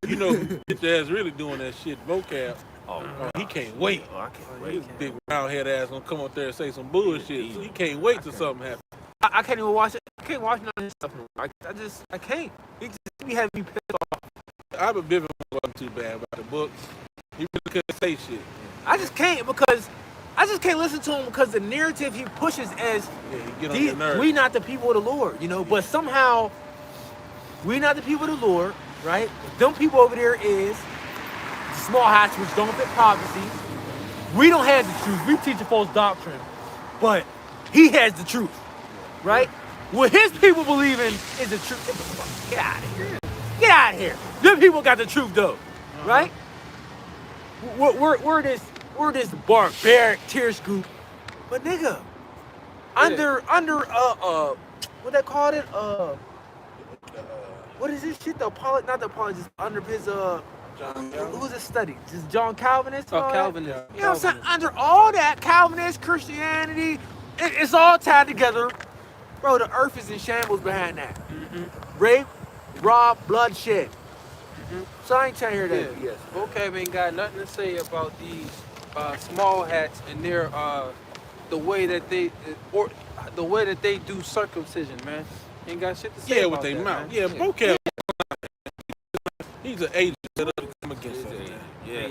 You know, bitch ass really doing that shit. Vocab. Oh, he can't wait. I can't wait. His big round head ass gonna come up there and say some bullshit. So he can't wait till something happens. I can't even watch it. I can't watch none of this stuff. I can't. He just be having me pissed off. I've been wasn't too bad about the book. He really couldn't say shit. I just can't listen to him because the narrative he pushes as Yeah, he get on your nerves. we not the people of the Lord, but somehow we not the people of the Lord, right? Them people over there is the small hats which don't fit prophecy. We don't have the truth. We teach a false doctrine, but he has the truth, right? What his people believe in is the truth. Get out of here. Get out of here. Them people got the truth though, right? We're this barbaric terrorist group, but nigga, under what they call it? What is this shit? Not the apologist. Under his who's it study? Just John Calvinist? Oh, Calvinist. You know what I'm saying? Under all that Calvinist Christianity, it's all tied together. Bro, the earth is in shambles behind that. Rape, rob, bloodshed. So I ain't trying to hear that. Yeah. Vocab ain't got nothing to say about these small hats and their the way that they do circumcision, man. Ain't got shit to say Yeah, about with their that, mouth. man. Yeah, vocab. He's an agent set up to come against us. Yeah.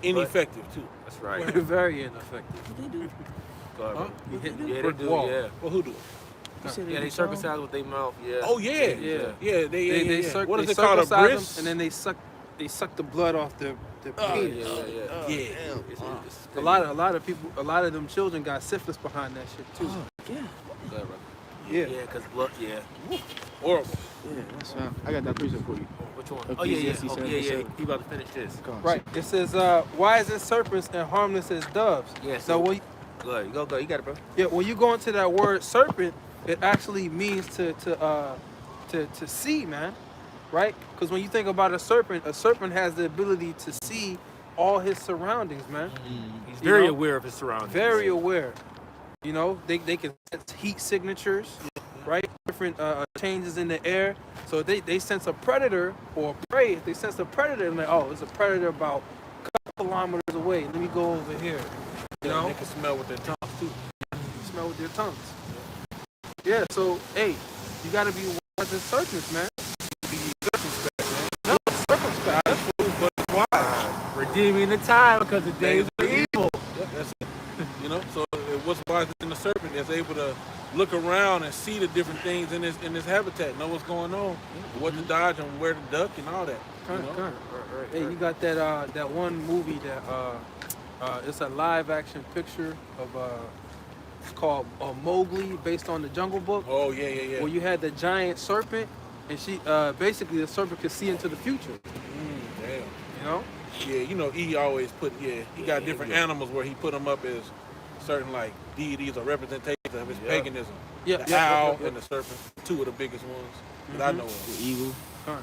Ineffective too. That's right. Very ineffective. Go ahead, bro. You hit the Yeah, they brick do, wall. yeah. Well, who do? Yeah, they circumcise with their mouth, yeah. Oh yeah, Yeah. They what is they it called? A circumcise bris? them, and then they suck the blood off their penis. Yeah. It's A lot of people, a lot of them children got syphilis behind that shit too. Go ahead, bro. Yeah. Yeah, because blood, yeah. Horrible. Yeah, that's fine. I got that preacher for you. Which one? Oh yeah, yeah. Ecclesiastes Oh, 7, yeah, yeah. 7. He about to finish this. Come on. Right. It says, wise as serpents and harmless as doves. Yeah. So when Go ahead. Go. You got it, bro. yeah, when you go into that word serpent, it actually means to see, man. Right? Because when you think about a serpent has the ability to see all his surroundings, man. He's You very know? aware of his surroundings. Very aware. You know, they can sense heat signatures, right? Different changes in the air. So they sense a predator or prey. If they sense a predator, they're like, oh, it's a predator about a couple kilometers away. Let me go over here. You know? They can smell with their tongues too. Smell with your tongues. Yeah, so, hey, you got to be wise as serpents, man. Be circumspect, man. No, circumspect. That's food, but it's wise. Redeeming the time because the days are evil. Yep, that's it. You know, so what's wiser than the serpent that's able to look around and see the different things in this habitat, know what's going on, what to dodge and where to duck and all that. You know? Right. Hey, you got that one movie that it's a live action picture of it's called Mowgli, based on the Jungle Book. Oh yeah. Where you had the giant serpent, and she basically the serpent could see into the future. Damn. You know? Yeah, you know, he always put, he got different animals where he put them up as certain like deities or representations of his paganism. Yeah, the owl and the serpent, two of the biggest ones that I know of. The eagle. Huh.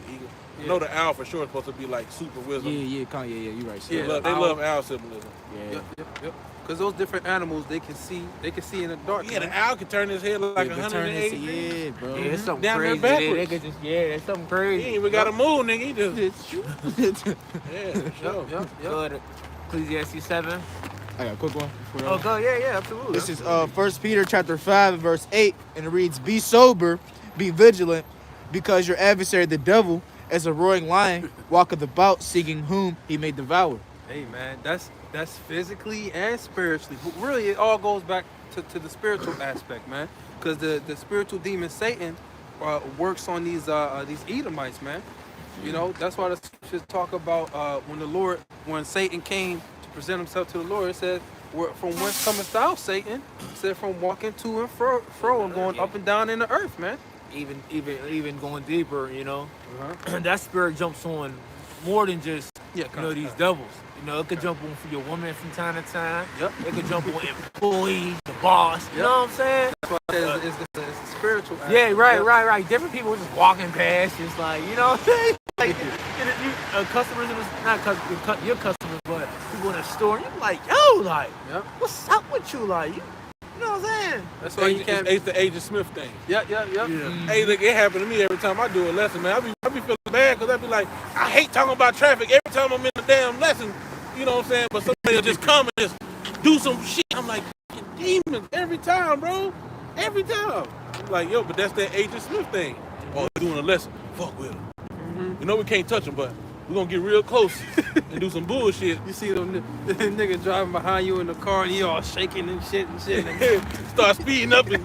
The eagle. Yeah. I know the owl for sure is supposed to be like super wisdom. Yeah, you're right. Yeah. They love owl symbolism. Yeah. Yep. Because those different animals, they can see in the dark. Yeah, man. the owl can turn his head like Yeah, but 180 turn degrees. this- yeah, bro. Yeah, it's something Down there crazy. They backwards. could just, it's something He crazy. ain't even got to move, nigga. He just, yeah, for sure. Yep. Go to Ecclesiastes 7. I got a quick one. Oh, go. Yeah, absolutely. This is 1 Peter chapter 5, verse 8, and it reads, "Be sober, be vigilant, because your adversary the devil, as a roaring lion, walketh about, seeking whom he may devour." Hey man, that's physically and spiritually. But really, it all goes back to the spiritual aspect, man. Because the spiritual demon Satan works on these Edomites, man. You know, that's why the scriptures talk about when Satan came to present himself to the Lord, it said, "From whence comest thou, Satan?" It said, "From walking to and fro and going up and down in the earth, man." Even going deeper, you know, Uh-huh. that spirit jumps on more than just Yeah, these devils. You know, it could jump on for your woman from time to time. Yep. It could jump on employees, the boss. You know what I'm saying? That's why I said it's a spiritual aspect. Yeah, right, Yep. right. Different people just walking past, just like, you know what I'm saying? Like, customers, not your customers, but people in the store, and you're like, yo, like, Yep. what's up with you? Like, you know what I'm saying? That's why you can't. It's the Agent Smith thing. Yep. Hey, look, it happened to me every time I do a lesson, man. I be feeling bad because I be like, I hate talking about traffic every time I'm in a damn lesson. You know what I'm saying? But somebody will just come and just do some shit. I'm like, demons every time, bro. Every time. I'm like, yo, but that's that Agent Smith thing. Oh, they're doing a lesson. Fuck with him. You know we can't touch him, but we're going to get real close and do some bullshit. You see them nigga driving behind you in the car and he all shaking and shit. Start speeding up and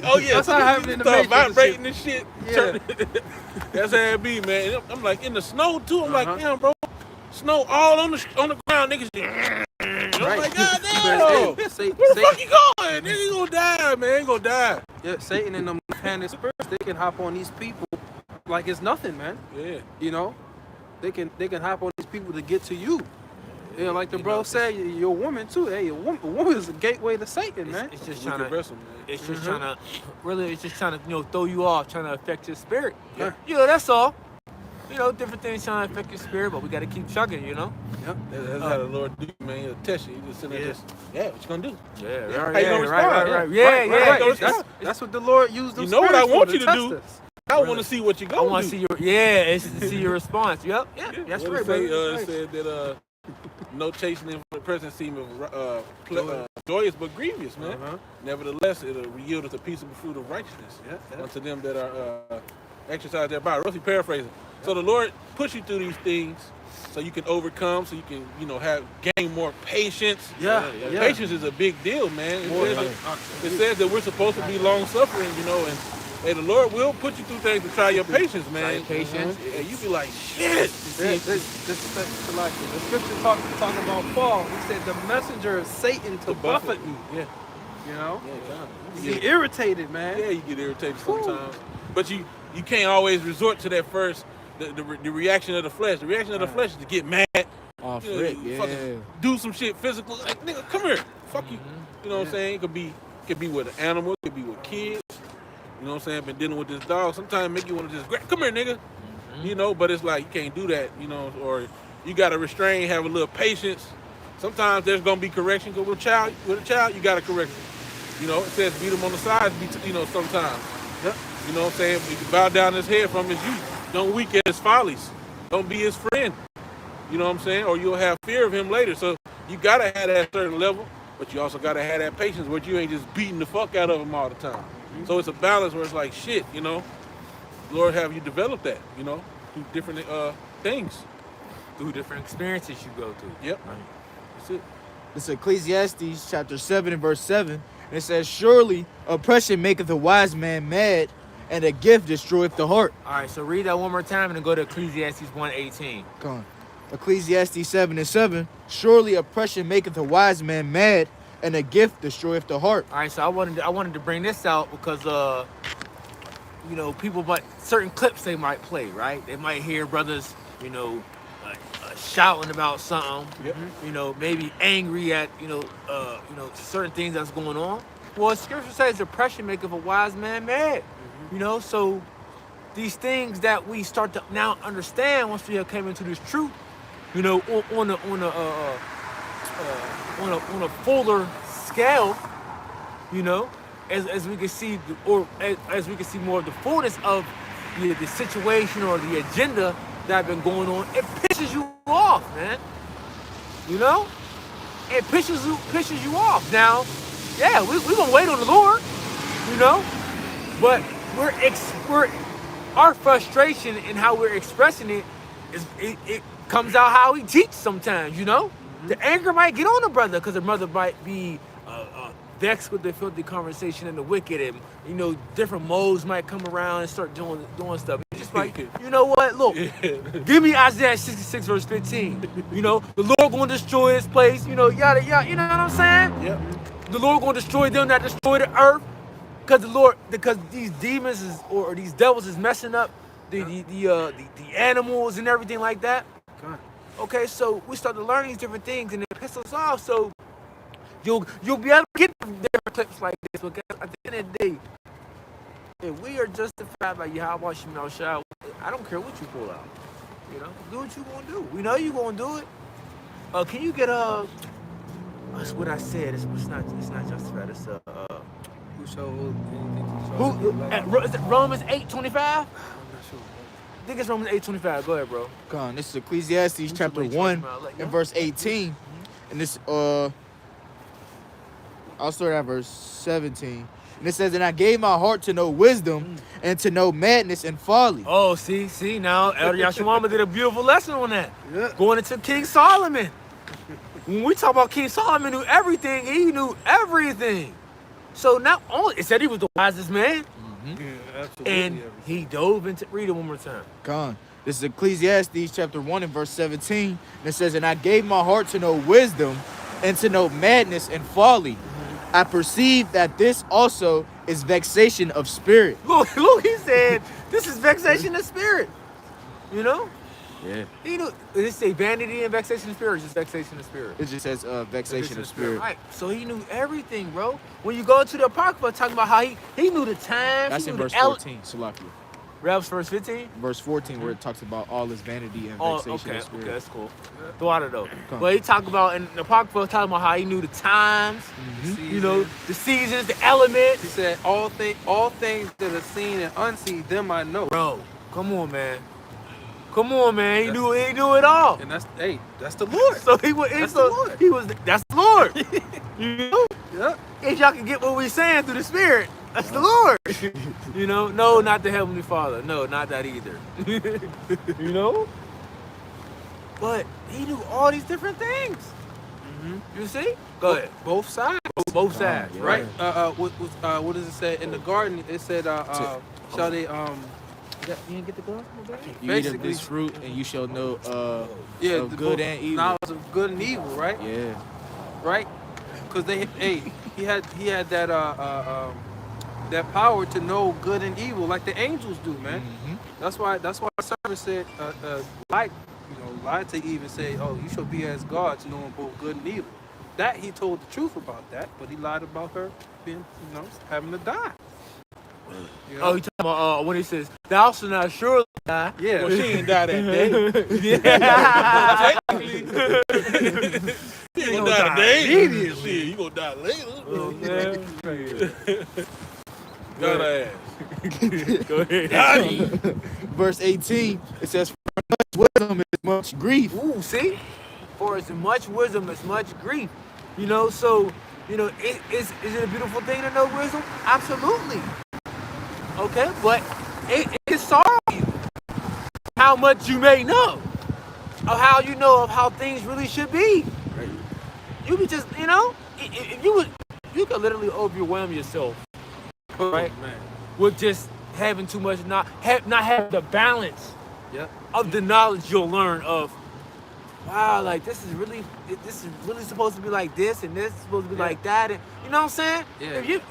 oh yeah. That's how it happened in the Start Matrix and vibrating and shit. Yeah. That's how it be, man. I'm like in the snow too. I'm like, Uh-huh. damn, bro. Snow all on the ground, niggas. I'm like, God damn. Where the fuck you going? Nigga, you gonna die, man. You gonna die. Yeah, Satan and them left-handed spirits, they can hop on these people like it's nothing, man. Yeah. You know, they can hop on these people to get to you. Yeah, like the bro said, your woman too. Hey, a woman is a gateway to Satan, man. It's just Wicked trying to, vessel, man. it's just trying to, really, it's just trying to, throw you off, trying to affect your spirit. Yeah. That's all. Different things trying to affect your spirit, but we got to keep chugging, Yep. That's how the Lord do, man. He'll test you. He just sitting there, what you gonna do? Yeah, How you gonna respond? right. Right. That's what the Lord used them You know what I spirits for, want to you to test do? us. I want to see what you I gonna want do. to see it's to see your response. Yep, that's What right, it say, brother. it said that no chastening for the present seem joyous but grievous, man. Uh-huh. Nevertheless, it'll yield us a peaceable fruit of righteousness unto them that are exercise thereby. Roughly paraphrasing. So the Lord puts you through these things so you can overcome, so you can, gain more patience. Yeah. Patience is a big deal, man. It says that we're supposed to be long suffering, and hey, the Lord will put you through things to try your patience, man. Try your patience. And you be like, shit. The scripture talking about Paul. He said the messenger is Satan to buffet me. Yeah. You know? Yeah, You get irritated, man. Yeah, you get irritated sometimes. But you can't always resort to that first the reaction of the flesh. The reaction of the flesh is to get mad. Off You know, Rick, you yeah. fucking do some shit physical. Like, nigga, come here. Fuck you. You know what I'm saying? It could be with an animal. It could be with kids. You know what I'm saying? Been dealing with this dog. Sometimes make you want to just grab. Come here, nigga. You know, but it's like you can't do that. You know, or you gotta restrain, have a little patience. Sometimes there's gonna be correction. Because with a child, you gotta correct him. You know, it says beat him on the sides. Sometimes. Yep. You know what I'm saying? You can bow down his head from his youth. Don't weaken his follies. Don't be his friend. You know what I'm saying? Or you'll have fear of him later. So you gotta have that certain level, but you also gotta have that patience where you ain't just beating the fuck out of him all the time. So it's a balance where it's like shit, you know. Lord, have you developed that, you know, through different things. Through different experiences you go through. Yep. Right. That's it. This is Ecclesiastes chapter 7 and verse 7. And it says, surely oppression maketh a wise man mad, and a gift destroyeth the heart. All right, so read that one more time and then go to Ecclesiastes 1:18. Come on. Ecclesiastes 7 and 7. Surely oppression maketh a wise man mad, and a gift destroyeth the heart. All right, so I wanted to bring this out because you know, people might certain clips they might play, right? They might hear brothers, you know, shouting about something. Yep. You know, maybe angry at certain things that's going on. Well, Scripture says oppression maketh a wise man mad. You know, so these things that we start to now understand once we have came into this truth, you know, on a fuller scale, you know, as we can see, as we can see more of the fullness of the situation or the agenda that been going on, it pisses you off, man. You know, it pisses you off. Now, yeah, we gonna wait on the Lord, you know, but our frustration and how we're expressing it it comes out how we teach sometimes, you know. The anger might get on the brother because the brother might be vexed with the filthy conversation and the wicked, and you know, different modes might come around and start doing stuff. It's just like, you know what? Look, give me Isaiah 66 verse 15. You know, the Lord gonna destroy His place. You know, yada yada. You know what I'm saying? Yep. The Lord gonna destroy them that destroy the earth, because these demons or these devils is messing up the animals and everything like that. Okay, so we start to learn these different things and it pisses us off. So you'll be able to get different clips like this. Because at the end of the day, if we are justified by Yahweh Shemel Shah, I don't care what you pull out. You know, do what you gonna do. We know you gonna do it. Can you get that's what I said. It's not justified. It's Who showed anything to is it Romans 8:25? I'm not sure. I think it's Romans 8:25. Go ahead, bro. Come on. This is Ecclesiastes chapter 1 and verse 18. And this, I'll start at verse 17. And it says, and I gave my heart to know wisdom and to know madness and folly. Oh, see now, Elder Yashimama did a beautiful lesson on that. Yeah. Going into King Solomon. When we talk about King Solomon knew everything, he knew everything. So not only, it said he was the wisest man, Yeah, absolutely. and he dove into, read it one more time. Come on. This is Ecclesiastes chapter 1 and verse 17. And it says, and I gave my heart to know wisdom and to know madness and folly. I perceive that this also is vexation of spirit. Look, he said, this is vexation of spirit. You know? Yeah. He knew, did it say vanity and vexation of spirit or just vexation of spirit? It just says vexation of spirit. Right. So he knew everything, bro. When you go into the Apocrypha, talking about how he knew the times. That's he in knew verse the 14, Salakia. Revs verse 15? Verse 14, where it talks about all his vanity and Oh, vexation okay, of spirit. okay, that's cool. Throw it though. Come. But he talked about in the Apocrypha, talking about how he knew the times, you know, the seasons, the elements. He said, all things that are seen and unseen, them I know. Bro, come on, man. Come on, man. He knew it all. And that's the Lord. So he was. That's the Lord. That's the Lord. You know? Yeah. If y'all can get what we're saying through the Spirit, that's the Lord. You know? No, not the Heavenly Father. No, not that either. You know? But he knew all these different things. You see? Go ahead. Both sides. Both sides. yeah. Right. What does it say in the garden? It said, shall they You didn't get the glass? You eat of basically- this fruit and you shall know of the good both and evil. knowledge of good and evil, right? Yeah. Right? Because he had that that power to know good and evil, like the angels do, man. Mhm. That's why the servant said, lie to Eve and say, oh, you shall be as gods, knowing both good and evil. That he told the truth about that, but he lied about her being, having to die. You know? Oh, you talking about when he says, "Thou shalt not surely die." Yeah. Well, she ain't died that day. Yeah. Technically. You ain't gonna die gonna die today? immediately. Shit, you gonna die later. Oh, man. Got her ass. Go ahead. Got him. Verse 18, it says, "For much wisdom is much grief." Ooh, see? For as much wisdom as much grief. So, is it a beautiful thing to know wisdom? Absolutely. Okay, but it can sorrow you how much you may know of how you know of how things really should be. Right. You could just, if you could literally overwhelm yourself, right? Oh, man. With just having too much, not having the balance Yep. of the knowledge you'll learn of. Wow, like this is really supposed to be like this, and this is supposed to be like that, and you know what I'm saying? Yeah. If you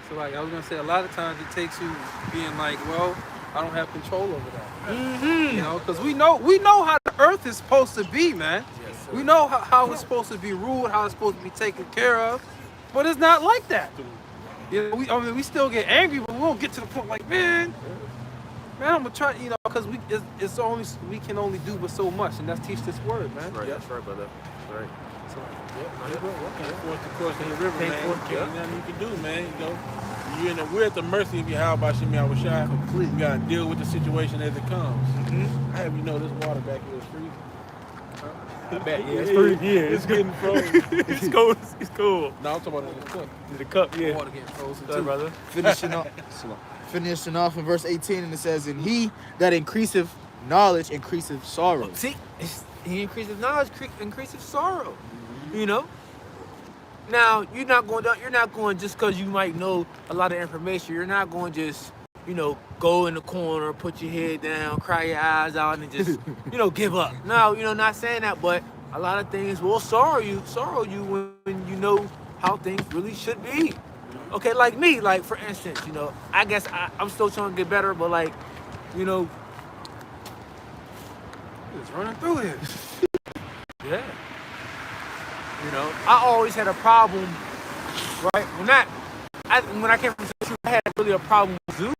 So like I was gonna say, a lot of times it takes you being like, well, I don't have control over that. Because we know how the earth is supposed to be, man. Yes, sir. We know how it's supposed to be ruled, how it's supposed to be taken care of, but it's not like that. We still get angry, but we won't get to the point like, man, I'm gonna try, because we can only do but so much, and that's teach this word, man. Right, that's right, brother. That's right. So, Can't force the course of the river, Can't man. force- Ain't nothing you can do, man. We're at the mercy of Yahweh Shemi Awashai. Completely. We gotta deal with the situation as it comes. Mm-hmm. I have you know this water back here is freezing. I bet, yeah, it's pretty, yeah, It's getting frozen. it's cool. It's cool. No, I'm talking about in the cup. The cup, yeah. water getting frozen Sorry, too. brother. Finishing off in verse 18, and it says, "And he that increaseth knowledge increaseth sorrow." See, he increases knowledge, increases sorrow. Now you're not going just because you might know a lot of information. You're not going just go in the corner, put your head down, cry your eyes out, and just give up. No, not saying that, but a lot of things will sorrow you when you know how things really should be. Okay, like me, like for instance, I guess I'm still trying to get better, but like, It's running through here. yeah. I always had a problem, right? When I came from Central, I had really a problem with zoos,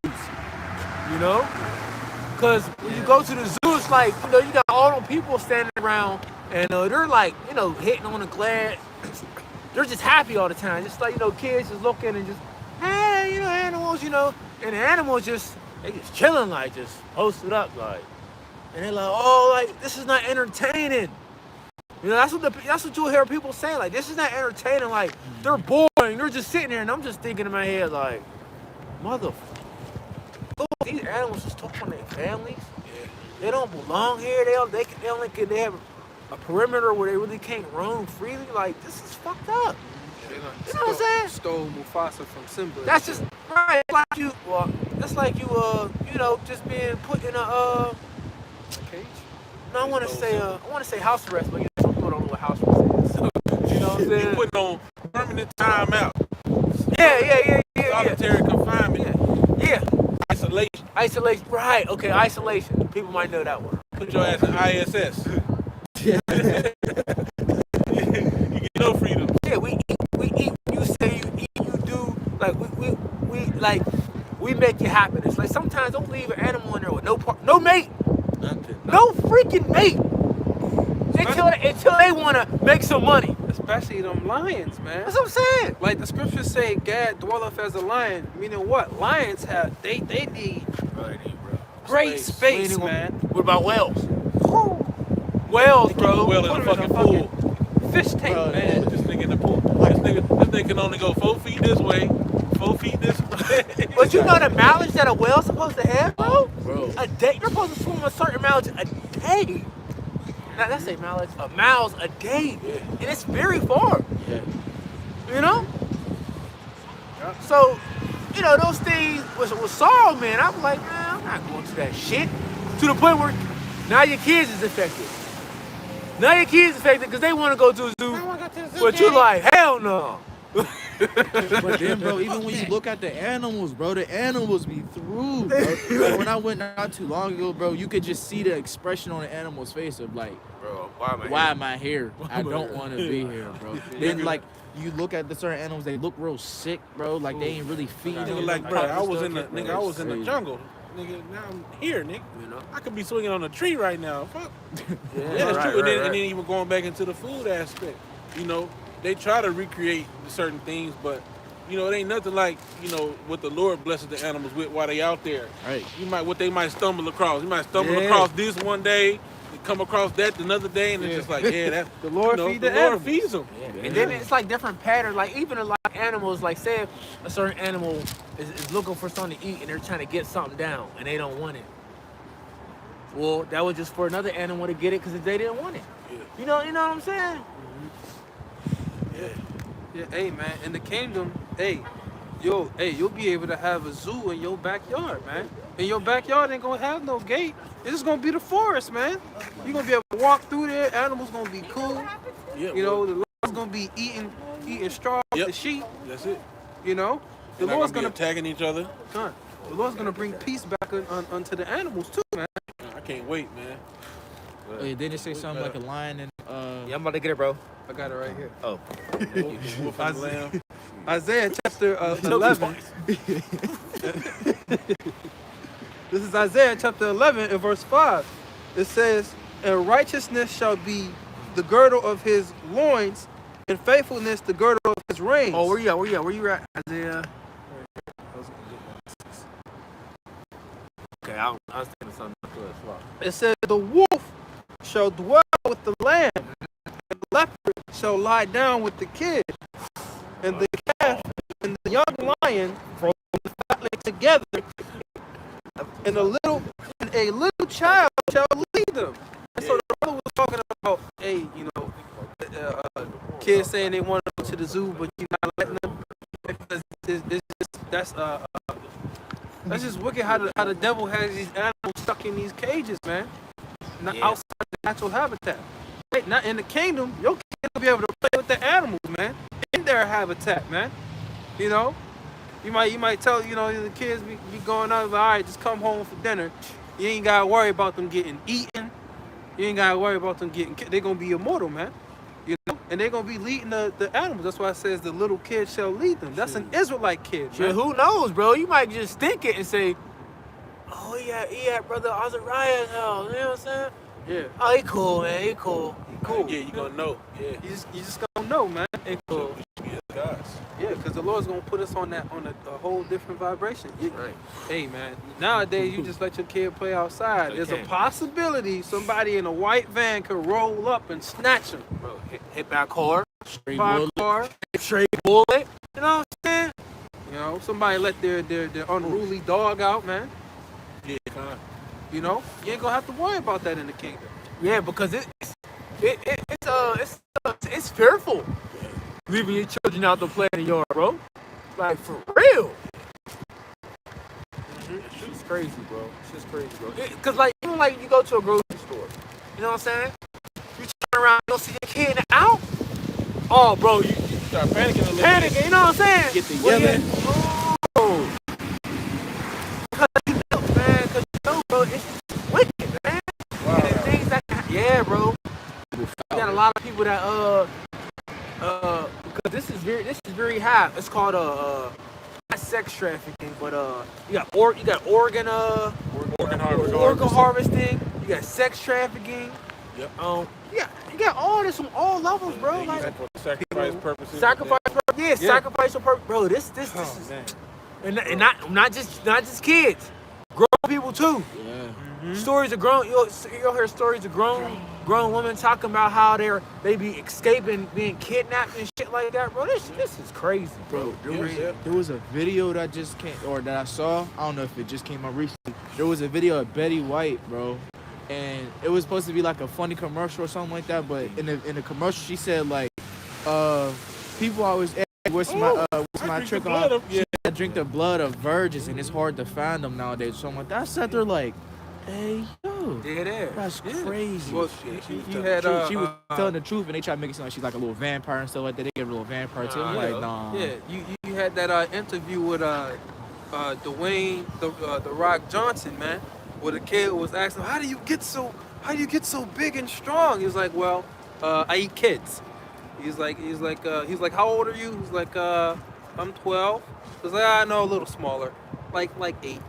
Because when you go to the zoo, it's like, you got all them people standing around, and they're like, hitting on the glass. They're just happy all the time. Just like, kids just looking and just, hey, animals, and the animals they just chilling, like, just posted up, like. And they're like, oh, like, this is not entertaining. That's what you'll hear people saying. Like, this is not entertaining. Like, they're boring. They're just sitting there, and I'm just thinking in my head, like, motherfucker. These animals just talk on their families. Yeah. They don't belong here. They have a perimeter where they really can't roam freely. Like, this is fucked up. You know what I'm saying? Stole Mufasa from Simba. That's just right. That's like you, just being put in a cage. No, I want to say house arrest, but some people don't know what house arrest is. So, you know what I'm You saying? putting on permanent time out. Yeah. Solitary confinement. Yeah. Isolation. Right. Okay. Isolation. People might know that word. Put your ass in ISS. You get no freedom. Yeah. We eat. You say you eat. You do. Like we make you happiness. Like sometimes don't leave an animal in there with no mate. Nothing. No freaking mate. Until they want to make some money. Especially them lions, man. That's what I'm saying. Like the scriptures say, Gad dwelleth as a lion. Meaning what? Lions they need great space, Meaning, man. What about whales? Whales, bro. Well in the Put 'em in fucking a pool. Fish tank, man. Put this nigga in the pool. This nigga can only go 4 feet this way, 4 feet this way. But you know the mileage that a whale's supposed to have, bro? Bro. A day. They're supposed to swim a certain mileage a day. Now that's a mileage of miles a day. Yeah. And it's very far. Yeah. So, those things with sorrow, man. I'm like, man, I'm not going to that shit. To the point where now your kids is affected. Now your kids affected because they want to go to a zoo. But you like, hell no. But then, bro, even when you look at the animals, bro, the animals be through, bro. Like, when I went not too long ago, bro, you could just see the expression on the animal's face of like, Bro, why am I here? I am I don't here? want to be here, bro. Then, like, you look at the certain animals, they look real sick, bro. Like, they ain't really feeding. Nigga, like, bro, I was in the jungle. Nigga, now I'm here, nigga. You know? I could be swinging on a tree right now. Fuck. Yeah, Yeah, that's right, true. And then, right. and then even going back into the food aspect, you know, they try to recreate certain things, but you know, it ain't nothing like, you know, what the Lord blesses the animals with while they out there. Right. What they might stumble across. You might stumble Yeah. across this one day, and come across that another day, and it's just like, yeah, that The Lord you know, feed the the Lord animals. feeds them. Yeah. And then it's like different patterns. Like even a lot of animals, like say a certain animal is looking for something to eat and they're trying to get something down and they don't want it. Well, that was just for another animal to get it because they didn't want it. Yeah. You know what I'm saying? Yeah, hey man, in the kingdom, you'll be able to have a zoo in your backyard, man. In your backyard ain't gonna have no gate. It's just gonna be the forest, man. You're gonna be able to walk through there. Animals gonna be cool. Yeah, You know, the Lord's gonna be eating straw off Yep. the sheep. that's it. You know, the They're not Lord's gonna gonna be attacking each other. the Lord's gonna bring peace back unto the animals too, man. I can't wait, man. Oh, yeah, didn't it say something like a lion and Yeah, I'm about to get it, bro. I got it right here. Oh. Wolf and the lamb. Isaiah chapter 11. This is Isaiah chapter 11 and verse 5. It says, "And righteousness shall be the girdle of his loins, and faithfulness the girdle of his reins." Oh, where you at? Where you at, Isaiah? Okay, I was thinking something good. It says, "The wolf shall dwell with the lamb, and the leopard shall lie down with the kid, and the calf and the young lion from the fatling together, and a little child shall lead them." And so the brother was talking about, kids saying they want to go to the zoo, but you're not letting them, because that's just wicked how the devil has these animals stuck in these cages, man. Not Yeah. outside the natural habitat. Right, not in the kingdom, your kid will be able to play with the animals, man. In their habitat, man. You know? You might tell, you know, the kids be going out, like, all right, just come home for dinner. You ain't gotta worry about them getting eaten. You ain't gotta worry about them getting killed. They're gonna be immortal, man. You know? And they're gonna be leading the animals. That's why it says the little kid shall lead them. That's an Israelite kid, Shit, man. who knows, bro? You might just think it and say, "Oh, he at brother Azariah's house." You know what I'm saying? Yeah. Oh, he cool, man. He cool. Cool. Yeah, you gonna know. Yeah. You just gonna know, man. He cool. Yeah, guys. Yeah, because the Lord's gonna put us on a whole different vibration. Right. Hey, man, nowadays you just let your kid play outside. They There's can. a possibility somebody in a white van could roll up and snatch him. Bro, hit back hard. straight By bullet. a car, Straight bullet. You know what I'm saying? you know, somebody let their unruly dog out, man. Yeah, kind. You know, you ain't gonna have to worry about that in the kingdom. Yeah, because it's fearful leaving your children out to play in the yard, bro. Like for real. It's crazy, bro. It's just crazy, bro. Cause like even like you go to a grocery store, you know what I'm saying? You turn around, you don't see your kid out. Oh, bro, you Start panicking a little bit. panicking. You know what I'm saying? Get the Well, yelling. yeah. Oh. Cause you know, man. Cause you know, bro, it's wicked, man. Wow. And the things that, yeah, bro. You got a lot of people that because this is very high. It's called not sex trafficking, but you got organ harvesting. You got sex trafficking. Yep. You got all this from all levels, bro. They Like use it for sacrifice purposes. sacrifice for purpose, bro. This Oh, is man. and not just kids, grown people too. Yeah. Stories of you'll hear stories of grown women talking about how they be escaping being kidnapped and shit like that, bro. This is crazy, bro. There was a video that just came, or that I saw. I don't know if it just came out recently. There was a video of Betty White, bro, and it was supposed to be like a funny commercial or something like that. But in the commercial, she said like, people always ask, what's my trick on? Yeah. I drink the blood of virgins, and it's hard to find them nowadays. So I'm like, I sat there like, Hey, yo. Dead ass. That's Yeah. crazy. Well, you had She was telling the truth, and they tried to make it sound like she's like a little vampire and stuff like that. They gave her a little vampire too. I'm Nah, like, yeah. nah. Yeah, you had that interview with Dwayne the Rock Johnson, man, where the kid was asking, how do you get so big and strong? He was like, well, I eat kids. He's like, how old are you? He's like, I'm 12. He's like, I know, a little smaller, like 8.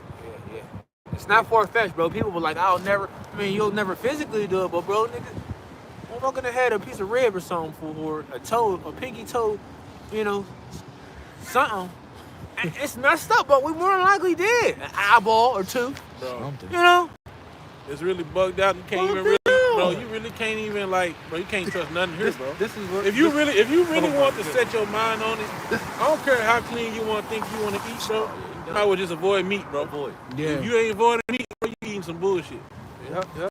Yeah. It's not far-fetched, bro. People were like, you'll never physically do it, but bro, nigga, I'm not gonna have a piece of rib or something or a toe, a pinky toe, something. And it's messed up, but we more than likely did. An eyeball or two, Bro, it's really bugged out. You can't even really, bro. You really can't even bro. You can't trust nothing here, bro. This is what If you really want to set your mind on it, I don't care how clean you want to think you want to eat, bro. I would just avoid meat, bro. Yeah. If you ain't avoiding meat, bro, you eating some bullshit. Yep. Any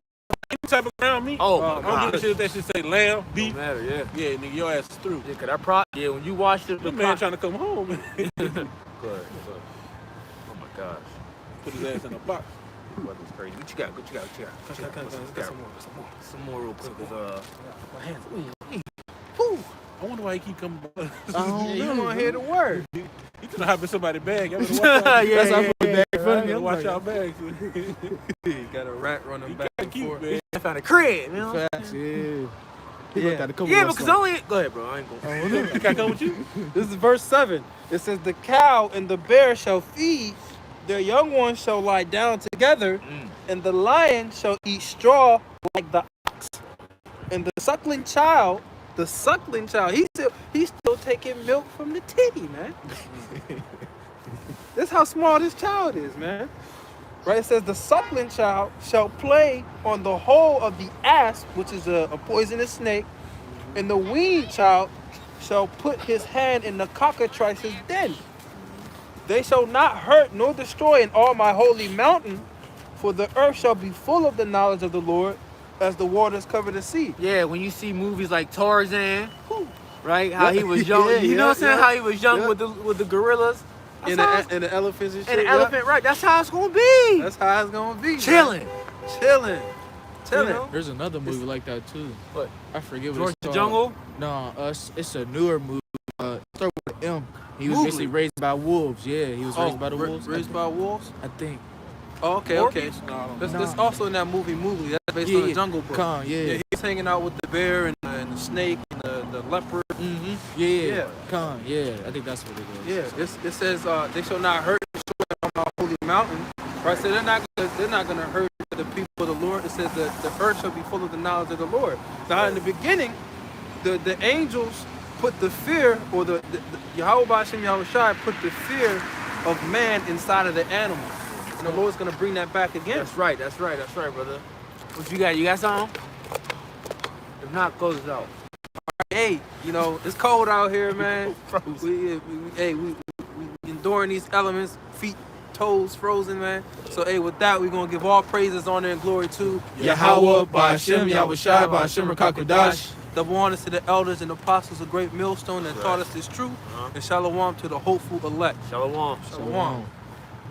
type of ground meat. Oh, I don't give a shit if that shit say lamb, beef. Don't matter, yeah. Yeah, nigga, your ass is through. Yeah, when you watch the Man trying to come home, man. Good. Oh my gosh. Put his ass in a box. Weather's crazy. What you got? Some more real quick. My hands. Whew. I wonder why he keep coming back. You want to hear the word? He could hop in somebody's bag. I better watch out. Yeah, That's how I put the bag in front of me. Better I'm watch like, out bags. Got a rat running He back gotta and keep, forth. man. I found a crib, Facts, yeah. He Yeah. looked at a couple Yeah, of because us only. Go ahead, bro. I ain't going. Can I come with you? This is verse 7. It says, the cow and the bear shall feed, their young ones shall lie down together, and the lion shall eat straw like the ox. And the suckling child, he's still taking milk from the titty, man. That's how small this child is, man. Right? It says the suckling child shall play on the hole of the asp, which is a poisonous snake, and the weaned child shall put his hand in the cockatrice's den. They shall not hurt nor destroy in all my holy mountain, for the earth shall be full of the knowledge of the Lord, as the waters cover the sea. Yeah, when you see movies like Tarzan, right? How he was young. You know what I'm saying? How he was young with the gorillas. And the elephants and shit. And the elephant, right? That's how it's gonna be. That's how it's gonna be. Chilling. Chilling. You know? There's another movie like that too. What? I forget what George it's the called. Jungle? No, it's a newer movie. Start with an M. He was Mowgli. basically raised by wolves. Yeah, he was raised by the wolves. Raised by wolves? I think. Oh, okay. Orbeez? No, I don't know. That's also in that movie Mowgli. That's based on the Jungle Book. Khan, yeah. He's hanging out with the bear and the snake and the leopard. Yeah. Khan, yeah. I think that's what it was. Yeah, it says they shall not hurt and destroy on my holy mountain. Right, so they're not gonna hurt the people of the Lord. It says that the earth shall be full of the knowledge of the Lord. Now in the beginning, the angels put the fear, or the Yahweh B'Ashem Yahweh Shai put the fear of man inside of the animal. And the Lord's gonna bring that back again. That's right, brother. What you got? You got something? If not, close it out. Hey, it's cold out here, man. we enduring these elements, feet, toes frozen, man. So, hey, with that, we're going to give all praises, honor, and glory to Yahweh, Ba'Shem, Yahweh Shai, Ba'Shem, Rakakadash. Double honors to the elders and apostles of Great Millstone that taught us this truth. And shalom to the hopeful elect. Shalom. Shalom.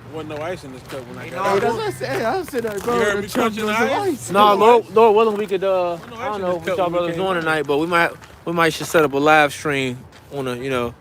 There wasn't no ice in this cup when I Ain't got no- out. That's what I said. I was sitting there, bro. You heard the me chunk crunching was the of ice? No, Lord willing, we could. I don't know actually, what this y'all cup brothers we doing came tonight, but we might should set up a live stream on a, Yeah.